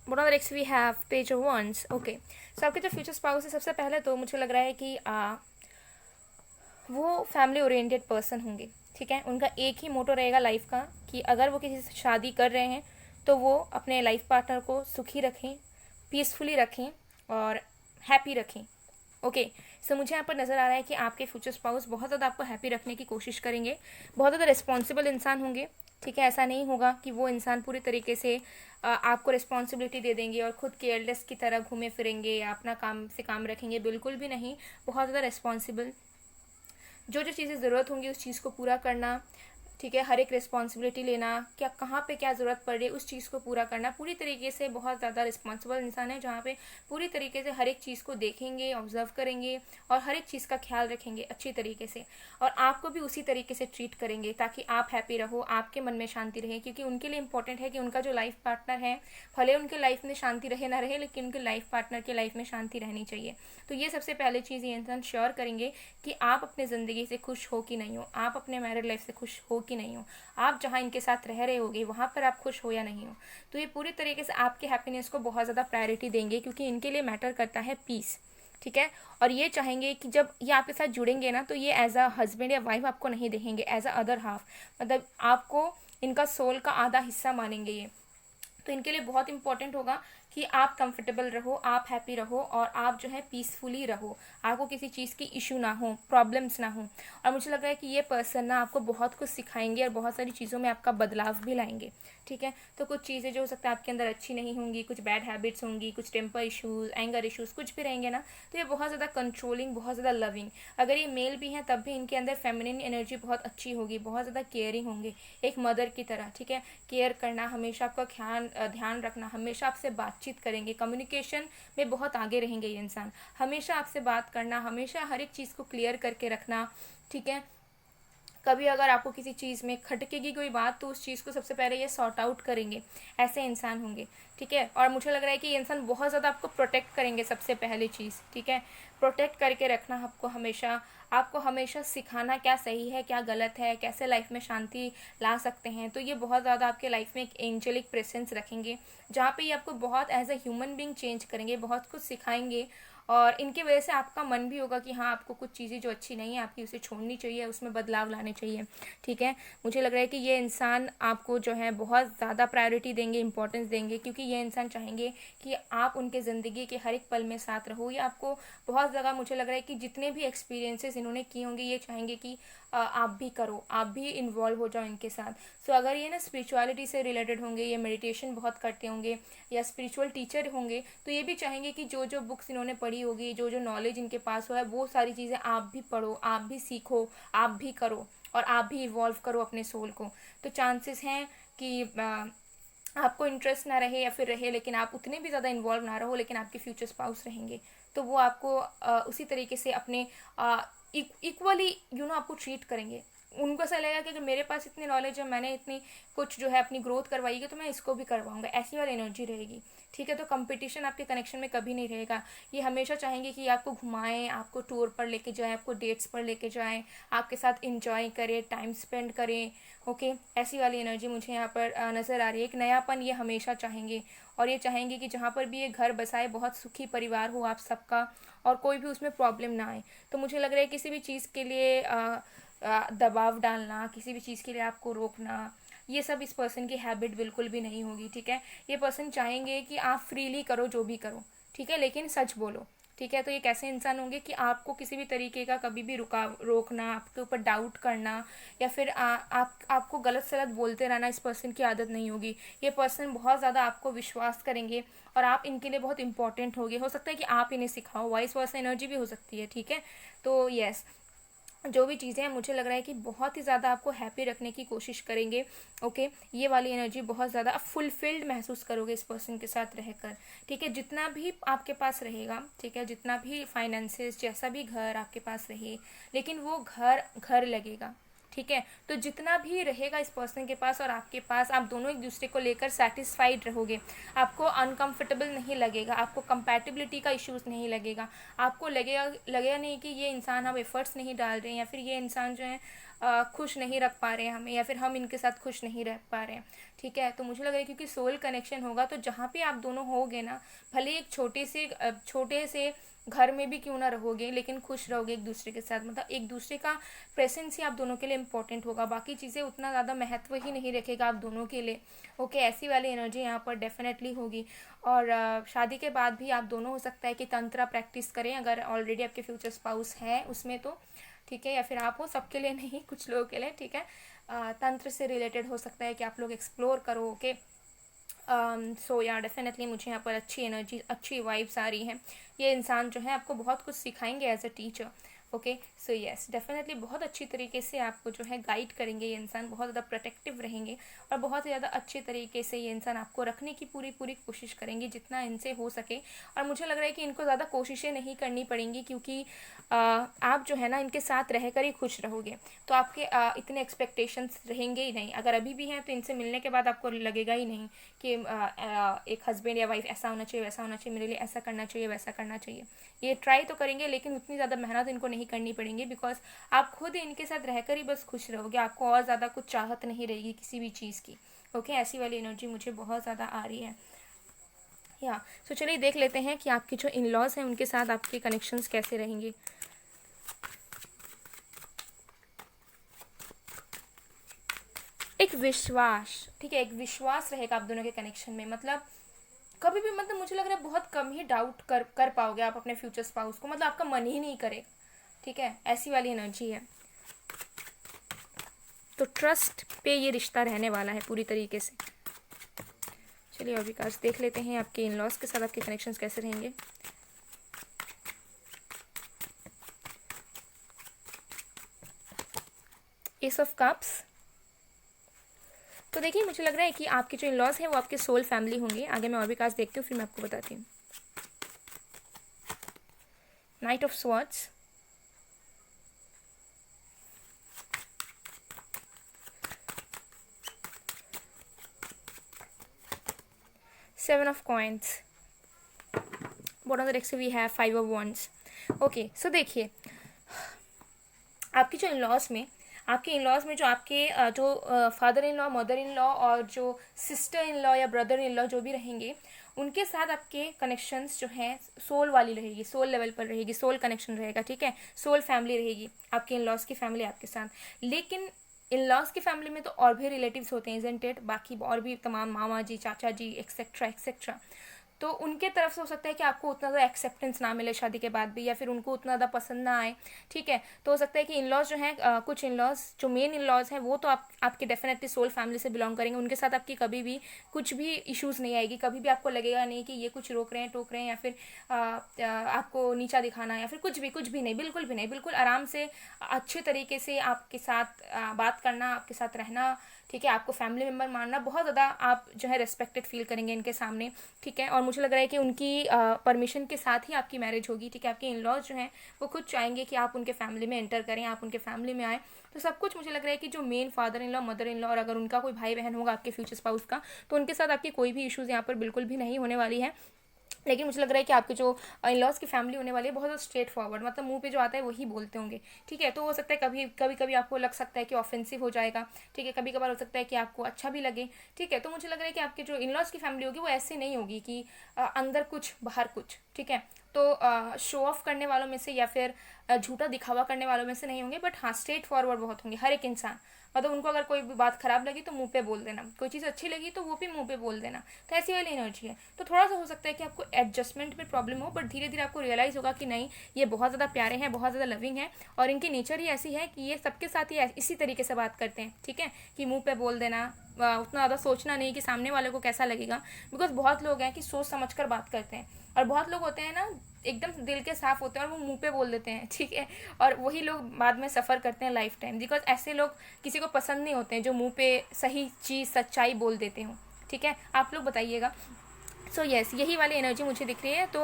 Speaker 1: Bottom next we have page of wands। Okay, so आपके जो फ्यूचर स्पाउस है, सबसे पहले तो मुझे लग रहा है कि वो फैमिली ओरिएंटेड पर्सन होंगे। ठीक है, उनका एक ही मोटो रहेगा लाइफ का कि अगर वो किसी से शादी कर रहे हैं तो वो अपने लाइफ पार्टनर को सुखी रखें, पीसफुली रखें और हैप्पी रखें। ओके, सो मुझे यहाँ पर नज़र आ रहा है कि आपके फ्यूचर स्पाउस बहुत ज़्यादा आपको हैप्पी रखने की कोशिश करेंगे, बहुत ज़्यादा रिस्पॉन्सिबल इंसान होंगे। ठीक है, ऐसा नहीं होगा कि वो इंसान पूरी तरीके से आपको रिस्पॉन्सिबिलिटी दे देंगे और खुद केयरलेस की तरह घूमे फिरेंगे या अपना काम से काम रखेंगे, बिल्कुल भी नहीं। बहुत ज़्यादा रिस्पॉन्सिबल, जो जो चीज़ें ज़रूरत होंगी उस चीज़ को पूरा करना। ठीक है, हर एक रिस्पॉन्सिबिलिटी लेना, क्या कहाँ पे क्या ज़रूरत पड़ रही है उस चीज़ को पूरा करना, पूरी तरीके से बहुत ज़्यादा रिस्पॉन्सिबल इंसान है, जहाँ पे पूरी तरीके से हर एक चीज़ को देखेंगे, ऑब्जर्व करेंगे और हर एक चीज़ का ख्याल रखेंगे अच्छी तरीके से, और आपको भी उसी तरीके से ट्रीट करेंगे ताकि आप हैप्पी रहो, आपके मन में शांति रहे। क्योंकि उनके लिए इंपॉर्टेंट है कि उनका जो लाइफ पार्टनर है, भले उनके लाइफ में शांति रहे ना रहे, लेकिन उनके लाइफ पार्टनर के लाइफ में शांति रहनी चाहिए। तो ये सबसे पहले चीज़ ये इंसान श्योर करेंगे कि आप अपने ज़िंदगी से खुश हो कि नहीं हो, आप अपने मैरिड लाइफ से खुश हो कि नहीं हो, आप जहाँ इनके साथ रह रहे होगे वहाँ पर आप खुश हो या नहीं हो। तो ये पूरी तरीके से आपके हैप्पीनेस को बहुत ज़्यादा प्रायोरिटी देंगे, क्योंकि इनके लिए मैटर करता है पीस। ठीक है। और ये चाहेंगे कि जब ये आपके साथ जुड़ेंगे ना, तो ये एज अ हस्बैंड या वाइफ आपको नहीं देखेंगे, एज अ अदर हाफ, मतलब आपको इनका सोल का आधा हिस्सा मानेंगे ये। तो इनके लिए बहुत इंपॉर्टेंट होगा कि आप कंफर्टेबल रहो, आप हैप्पी रहो, और आप जो है पीसफुली रहो, आपको किसी चीज़ की इशू ना हो, प्रॉब्लम्स ना हो। और मुझे लग रहा है कि ये पर्सन ना आपको बहुत कुछ सिखाएंगे और बहुत सारी चीज़ों में आपका बदलाव भी लाएंगे, ठीक है। तो कुछ चीज़ें जो हो सकता है आपके अंदर अच्छी नहीं होंगी, कुछ बैड हैबिट्स होंगी, कुछ टेम्पर इशूज़, एंगर इशूज़ कुछ भी रहेंगे ना, तो ये बहुत ज़्यादा कंट्रोलिंग, बहुत ज़्यादा लविंग, अगर ये मेल भी हैं तब भी इनके अंदर फेमिनिन एनर्जी बहुत अच्छी होगी, बहुत ज़्यादा केयरिंग होंगे, एक मदर की तरह, ठीक है। केयर करना, हमेशा आपका ध्यान रखना, हमेशा आपसे बातचीत करेंगे, कम्युनिकेशन में बहुत आगे रहेंगे ये इंसान, हमेशा आपसे बात करना, हमेशा हर एक चीज़ को क्लियर करके रखना, ठीक है। कभी अगर आपको किसी चीज़ में खटकेगी कोई बात, तो उस चीज़ को सबसे पहले ये सॉर्ट आउट करेंगे, ऐसे इंसान होंगे, ठीक है। और मुझे लग रहा है कि ये इंसान बहुत ज़्यादा आपको प्रोटेक्ट करेंगे, सबसे पहली चीज़, ठीक है। प्रोटेक्ट करके रखना आपको हमेशा सिखाना क्या सही है क्या गलत है, कैसे लाइफ में शांति ला सकते हैं। तो ये बहुत ज़्यादा आपके लाइफ में एक एंजेलिक प्रेजेंस रखेंगे, जहाँ पे ये आपको बहुत as a human being change करेंगे, बहुत कुछ सिखाएंगे। और इनकी वजह से आपका मन भी होगा कि हाँ, आपको कुछ चीज़ें जो अच्छी नहीं है आपकी, उसे छोड़नी चाहिए, उसमें बदलाव लाने चाहिए, ठीक है। मुझे लग रहा है कि ये इंसान आपको जो है बहुत ज़्यादा प्रायोरिटी देंगे, इंपॉर्टेंस देंगे, क्योंकि ये इंसान चाहेंगे कि आप उनके ज़िंदगी के हर एक पल में साथ रहो। ये आपको बहुत ज़्यादा, मुझे लग रहा है कि जितने भी एक्सपीरियंसेस इन्होंने किए होंगे, ये चाहेंगे कि आप भी करो, आप भी इन्वॉल्व हो जाओ इनके साथ। सो अगर ये ना स्पिरिचुअलिटी से रिलेटेड होंगे, ये मेडिटेशन बहुत करते होंगे या स्पिरिचुअल टीचर होंगे, तो ये भी चाहेंगे कि जो जो बुक्स इन्होंने पढ़ी होगी, जो जो नॉलेज इनके पास हुआ है, वो सारी चीज़ें आप भी पढ़ो, आप भी सीखो, आप भी करो, और आप भी इवॉल्व करो अपने सोल को। तो चांसेस हैं कि आपको इंटरेस्ट ना रहे या फिर रहे, लेकिन आप उतने भी ज़्यादा इन्वॉल्व ना रहो, लेकिन आपके फ्यूचर स्पाउस रहेंगे, तो वो आपको उसी तरीके से अपने इक्वली आपको ट्रीट करेंगे। उनको ऐसा लगेगा कि अगर मेरे पास इतनी नॉलेज है, मैंने इतनी कुछ जो है अपनी ग्रोथ करवाई है, तो मैं इसको भी करवाऊंगा, ऐसी वाली एनर्जी रहेगी, ठीक है। तो कंपटीशन आपके कनेक्शन में कभी नहीं रहेगा। ये हमेशा चाहेंगे कि आपको घुमाएं, आपको टूर पर लेके जाएं, आपको डेट्स पर लेके जाएं, आपके साथ इंजॉय करें, टाइम स्पेंड करें, ओके। ऐसी वाली एनर्जी मुझे यहाँ पर नज़र आ रही है। एक नयापन ये हमेशा चाहेंगे, और ये चाहेंगे कि जहाँ पर भी ये घर बसाए, बहुत सुखी परिवार हो आप सबका, और कोई भी उसमें प्रॉब्लम ना आए। तो मुझे लग रहा है किसी भी चीज़ के लिए दबाव डालना, किसी भी चीज़ के लिए आपको रोकना, ये सब इस पर्सन की हैबिट बिल्कुल भी नहीं होगी, ठीक है। ये पर्सन चाहेंगे कि आप फ्रीली करो जो भी करो, ठीक है, लेकिन सच बोलो, ठीक है। तो ये कैसे इंसान होंगे कि आपको किसी भी तरीके का कभी भी रोकना, आपके ऊपर डाउट करना, या फिर आपको गलत सलत बोलते रहना, इस पर्सन की आदत नहीं होगी। ये पर्सन बहुत ज़्यादा आपको विश्वास करेंगे, और आप इनके लिए बहुत इंपॉर्टेंट होगे। हो सकता है कि आप इन्हें सिखाओ, वाइस वर्सा एनर्जी भी हो सकती है, ठीक है। तो यस, जो भी चीज़ें हैं, मुझे लग रहा है कि बहुत ही ज़्यादा आपको हैप्पी रखने की कोशिश करेंगे, ओके। ये वाली एनर्जी बहुत ज़्यादा आप फुलफिल्ड महसूस करोगे इस पर्सन के साथ रहकर, ठीक है। जितना भी आपके पास रहेगा, ठीक है, जितना भी फाइनेंसेस, जैसा भी घर आपके पास रहे, लेकिन वो घर घर लगेगा, ठीक है। तो जितना भी रहेगा इस पर्सन के पास और आपके पास, आप दोनों एक दूसरे को लेकर सेटिस्फाइड रहोगे, आपको अनकंफर्टेबल नहीं लगेगा, आपको कंपैटिबिलिटी का इश्यूज नहीं लगेगा, आपको लगेगा नहीं कि ये इंसान हम एफर्ट्स नहीं डाल रहे हैं, या फिर ये इंसान जो है खुश नहीं रख पा रहे हैं हमें, या फिर हम इनके साथ खुश नहीं रह पा रहे हैं, ठीक है। तो मुझे लग रहा है क्योंकि सोल कनेक्शन होगा, तो जहाँ पे आप दोनों होगे ना, भले एक छोटे से घर में भी क्यों ना रहोगे, लेकिन खुश रहोगे एक दूसरे के साथ, मतलब एक दूसरे का प्रेजेंस ही आप दोनों के लिए इंपॉर्टेंट होगा, बाकी चीज़ें उतना ज़्यादा महत्व ही नहीं रखेगा आप दोनों के लिए, ओके। ऐसी वाली एनर्जी यहाँ पर डेफिनेटली होगी। और शादी के बाद भी आप दोनों हो सकता है कि तंत्रा प्रैक्टिस करें, अगर ऑलरेडी आपके फ्यूचर स्पाउस है उसमें, तो ठीक है, या फिर आप हो, सबके लिए नहीं, कुछ लोगों के लिए, ठीक है। तंत्र से रिलेटेड हो सकता है कि आप लोग एक्सप्लोर करो, ओके। सो या डेफिनेटली मुझे यहाँ पर अच्छी एनर्जी, अच्छी वाइब्स आ रही हैं। ये इंसान जो है आपको बहुत कुछ सिखाएंगे as a teacher, okay. So yes, definitely बहुत अच्छी तरीके से आपको जो है गाइड करेंगे ये इंसान, बहुत ज़्यादा प्रोटेक्टिव रहेंगे, और बहुत ही ज़्यादा अच्छे तरीके से ये इंसान आपको रखने की पूरी कोशिश करेंगे जितना इनसे हो सके। और मुझे लग रहा है कि इनको ज़्यादा कोशिशें नहीं करनी पड़ेंगी, क्योंकि आप जो है ना इनके साथ रहकर ही खुश रहोगे, तो आपके इतने एक्सपेक्टेशंस रहेंगे ही नहीं। अगर अभी भी हैं तो इनसे मिलने के बाद आपको लगेगा ही नहीं कि एक हस्बैंड या वाइफ ऐसा होना चाहिए, वैसा होना चाहिए, मेरे लिए ऐसा करना चाहिए, वैसा करना चाहिए। ये ट्राई तो करेंगे, लेकिन उतनी ज़्यादा मेहनत इनको नहीं करनी पड़ेंगी, बिकॉज आप खुद इनके साथ रहकर ही बस खुश रहोगे, आपको और ज़्यादा कुछ चाहत नहीं रहेगी किसी भी चीज़ की, ओके। ऐसी वाली एनर्जी मुझे बहुत ज़्यादा आ रही है, या सो चलिए देख लेते हैं कि आपके जो इन लॉज हैं उनके साथ आपके कनेक्शंस कैसे रहेंगे। एक विश्वास, ठीक है, एक विश्वास रहेगा आप दोनों के कनेक्शन में। मतलब कभी भी, मतलब मुझे लग रहा है बहुत कम ही डाउट कर पाओगे आप अपने फ्यूचर स्पाउस को, मतलब आपका मन ही नहीं करेगा, ठीक है, ऐसी वाली एनर्जी है। तो ट्रस्ट पे ये रिश्ता रहने वाला है पूरी तरीके से। चलिए और विकास देख लेते हैं आपके इन लॉज के साथ आपके कनेक्शंस कैसे रहेंगे। S of cups. तो देखिए मुझे लग रहा है कि आपके जो इन लॉज हैं वो आपके सोल फैमिली होंगे। आगे मैं और विकास देखती हूँ, फिर मैं आपको बताती हूँ। Knight of swords, seven of coins, bottom of the deck से we have five of wands. Okay, so देखिए आपकी जो इन लॉज में, आपके इन लॉज में जो आपके जो father in law, mother in law और जो सिस्टर इन लॉ या ब्रदर इन लॉ जो भी रहेंगे, उनके साथ आपके कनेक्शंस जो हैं सोल वाली रहेगी, सोल लेवल पर रहेगी, सोल कनेक्शन रहेगा, ठीक है, सोल फैमिली रहेगी आपके इन लॉज की फैमिली आपके साथ। लेकिन इन लॉज की फैमिली में तो और भी रिलेटिव्स होते हैं, इजंट इट, बाकी और भी तमाम मामा जी, चाचा जी, एक्सेट्रा एक्सेट्रा। तो उनके तरफ से हो सकता है कि आपको उतना ज़्यादा एक्सेप्टेंस ना मिले शादी के बाद भी, या फिर उनको उतना ज़्यादा पसंद ना आए, ठीक है। तो हो सकता है कि इन लॉज जो हैं कुछ इन लॉज जो मेन इन लॉज हैं वो तो आपके डेफिनेटली सोल फैमिली से बिलोंग करेंगे, उनके साथ आपकी कभी भी कुछ भी इश्यूज़ नहीं आएगी, कभी भी आपको लगेगा नहीं कि ये कुछ रोक रहे हैं, टोक रहे हैं, या फिर आपको नीचा दिखाना, या फिर कुछ भी नहीं, बिल्कुल भी नहीं, बिल्कुल आराम से अच्छे तरीके से आपके साथ बात करना, आपके साथ रहना, ठीक है, आपको फैमिली मेम्बर मानना, बहुत ज़्यादा आप जो है रेस्पेक्टेड फील करेंगे इनके सामने, ठीक है। और मुझे लग रहा है कि उनकी परमिशन के साथ ही आपकी मैरिज होगी, ठीक है। आपके इन लॉज जो हैं वो खुद चाहेंगे कि आप उनके फैमिली में एंटर करें, आप उनके फैमिली में आएँ। तो सब कुछ मुझे लग रहा है कि जो main father in law, mother in law, और अगर उनका कोई भाई बहन होगा आपके फ्यूचर स्पाउस का, तो उनके साथ आपकी कोई भी इशूज़ यहाँ पर बिल्कुल भी नहीं होने वाली है। लेकिन मुझे लग रहा है कि आपके जो इन लॉज की फैमिली होने वाली है बहुत स्ट्रेट फॉरवर्ड, मतलब मुंह पे जो आता है वही बोलते होंगे, ठीक है। तो हो सकता है कभी आपको लग सकता है कि ऑफेंसिव हो जाएगा, ठीक है, कभी कभार हो सकता है कि आपको अच्छा भी लगे, ठीक है। तो मुझे लग रहा है कि आपके जो इन लॉज की फैमिली होगी वो ऐसे नहीं होगी कि अंदर कुछ बाहर कुछ, ठीक है। तो शो ऑफ करने वालों में से या फिर झूठा दिखावा करने वालों में से नहीं होंगे, बट हाँ स्ट्रेट फॉरवर्ड बहुत होंगे हर एक इंसान। मतलब उनको अगर कोई भी बात खराब लगी तो मुंह पे बोल देना, कोई चीज़ अच्छी लगी तो वो भी मुंह पे बोल देना। तो ऐसी वाली एनर्जी है। तो थोड़ा सा हो सकता है कि आपको एडजस्टमेंट में प्रॉब्लम हो, बट धीरे धीरे आपको रियलाइज़ होगा कि नहीं, ये बहुत ज़्यादा प्यारे हैं, बहुत ज़्यादा लविंग है, और इनकी नेचर ही ऐसी है कि ये सबके साथ ही इसी तरीके से बात करते हैं, ठीक है, कि मुंह पे बोल देना, उतना ज़्यादा सोचना नहीं कि सामने वाले को कैसा लगेगा। बिकॉज बहुत लोग हैं कि सोच समझ कर बात करते हैं, और बहुत लोग होते हैं ना एकदम दिल के साफ होते हैं और वो मुंह पे बोल देते हैं, ठीक है। और वही लोग बाद में सफ़र करते हैं लाइफ टाइम, बिकॉज ऐसे लोग किसी को पसंद नहीं होते हैं जो मुंह पे सही चीज़ सच्चाई बोल देते हो, ठीक है। आप लोग बताइएगा। सो येस, यही वाली एनर्जी मुझे दिख रही है। तो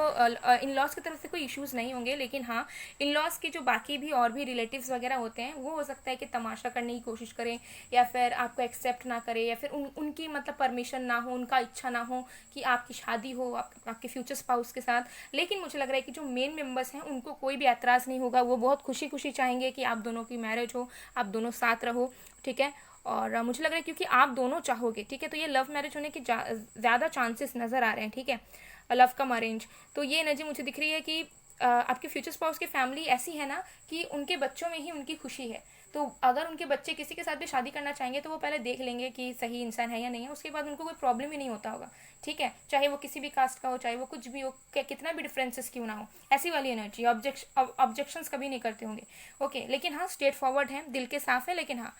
Speaker 1: इन लॉज की तरफ से कोई इश्यूज़ नहीं होंगे, लेकिन हाँ इन लॉज के जो बाकी भी और भी रिलेटिव्स वगैरह होते हैं वो हो सकता है कि तमाशा करने की कोशिश करें, या फिर आपको एक्सेप्ट ना करें, या फिर उनकी मतलब परमिशन ना हो, उनका इच्छा ना हो कि आपकी शादी हो आपके फ्यूचर स्पाउस के साथ। लेकिन मुझे लग रहा है कि जो मेन मेम्बर्स हैं उनको कोई भी ऐतराज़ नहीं होगा, वो बहुत खुशी खुशी चाहेंगे कि आप दोनों की मैरिज हो, आप दोनों साथ रहो, ठीक है। और मुझे लग रहा है क्योंकि आप दोनों चाहोगे, ठीक है, तो ये लव मैरिज होने के ज़्यादा चांसेस नज़र आ रहे हैं, ठीक है, लव कम अरेंज। तो ये एनर्जी मुझे दिख रही है कि आपके फ्यूचर स्पाउस की फैमिली ऐसी है ना कि उनके बच्चों में ही उनकी खुशी है। तो अगर उनके बच्चे किसी के साथ भी शादी करना चाहेंगे तो वो पहले देख लेंगे कि सही इंसान है या नहीं है, उसके बाद उनको कोई प्रॉब्लम ही नहीं होता होगा, ठीक है, चाहे वो किसी भी कास्ट का हो, चाहे वो कुछ भी हो, कितना भी डिफरेंसेस क्यों ना हो। ऐसी वाली एनर्जी, ऑब्जेक्शंस कभी नहीं करते होंगे, ओके। लेकिन हाँ स्ट्रेट फॉरवर्ड है, दिल के साफ है, लेकिन हाँ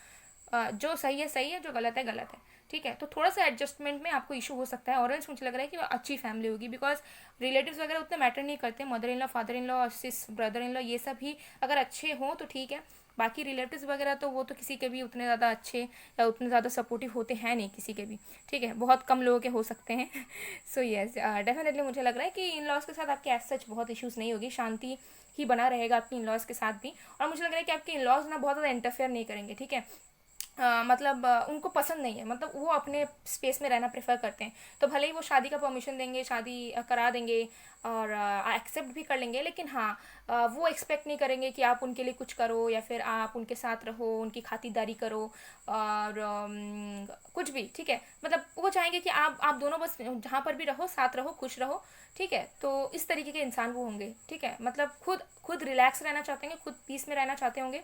Speaker 1: जो सही है, जो गलत है गलत है, ठीक है। तो थोड़ा सा एडजस्टमेंट में आपको इशू हो सकता है, और मुझे लग रहा है कि वो अच्छी फैमिली होगी, बिकॉज रिलेटिव्स वगैरह उतने मैटर नहीं करते, mother in law, father in law और सिस ब्रदर इन लॉ ये सब ही अगर अच्छे हों तो ठीक है। बाकी रिलेटिव्स वगैरह तो वो तो किसी के भी उतने ज़्यादा अच्छे या उतने ज़्यादा सपोर्टिव होते हैं नहीं किसी के भी, ठीक है, बहुत कम लोगों के हो सकते हैं। सो येस डेफिनेटली मुझे लग रहा है कि इन लॉज के साथ आपके एज सच बहुत इशूज़ नहीं होगी, शांति ही बना रहेगा आपकी इन लॉज के साथ भी। और मुझे लग रहा है कि आपके इन लॉज ना बहुत ज़्यादा इंटरफेयर नहीं करेंगे, ठीक है। मतलब उनको पसंद नहीं है, मतलब वो अपने स्पेस में रहना प्रेफर करते हैं। तो भले ही वो शादी का परमिशन देंगे, शादी करा देंगे और एक्सेप्ट भी कर लेंगे, लेकिन हाँ वो एक्सपेक्ट नहीं करेंगे कि आप उनके लिए कुछ करो या फिर आप उनके साथ रहो, उनकी खातिरदारी करो और कुछ भी, ठीक है। मतलब वो चाहेंगे कि आप दोनों बस जहाँ पर भी रहो, साथ रहो, खुश रहो, ठीक है। तो इस तरीके के इंसान वो होंगे, ठीक है। मतलब खुद खुद रिलैक्स रहना चाहते हैं, खुद पीस में रहना चाहते होंगे।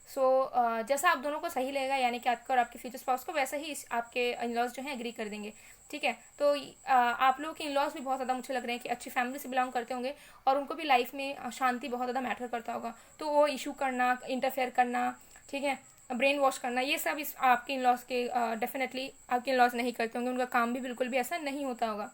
Speaker 1: सो जैसा आप दोनों को सही लगेगा, यानी कि आपका और आपके फ्यूचर स्पाउस को, वैसा ही आपके इन लॉज जो हैं एग्री कर देंगे, ठीक है। तो आप लोगों के इन लॉज भी बहुत ज़्यादा मुझे लग रहे हैं कि अच्छी फैमिली से बिलोंग करते होंगे और उनको भी लाइफ में शांति बहुत ज़्यादा मैटर करता होगा। तो वो इशू करना, इंटरफेयर करना, ठीक है, ब्रेन वॉश करना, ये सब इस आपके इन लॉज के डेफिनेटली आपके इन लॉज नहीं करते होंगे। उनका काम भी बिल्कुल भी ऐसा नहीं होता होगा,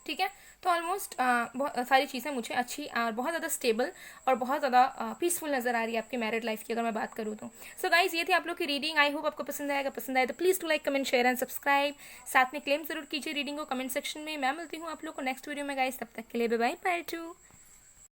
Speaker 1: ठीक है। तो ऑलमोस्ट बहुत सारी चीज़ें मुझे अच्छी और बहुत ज़्यादा स्टेबल और बहुत ज़्यादा पीसफुल नज़र आ रही है आपकी मैरिड लाइफ की, अगर मैं बात करूँ तो। सो गाइज, ये थी आप लोग की रीडिंग। आई होप आपको पसंद आएगा। पसंद आए तो please to like, comment, share and subscribe. साथ में क्लेम जरूर कीजिए रीडिंग को कमेंट सेक्शन में। मैं मिलती हूँ आप लोग को नेक्स्ट वीडियो में गाइज, तब तक के लिए बाय बाय, पार्ट 2।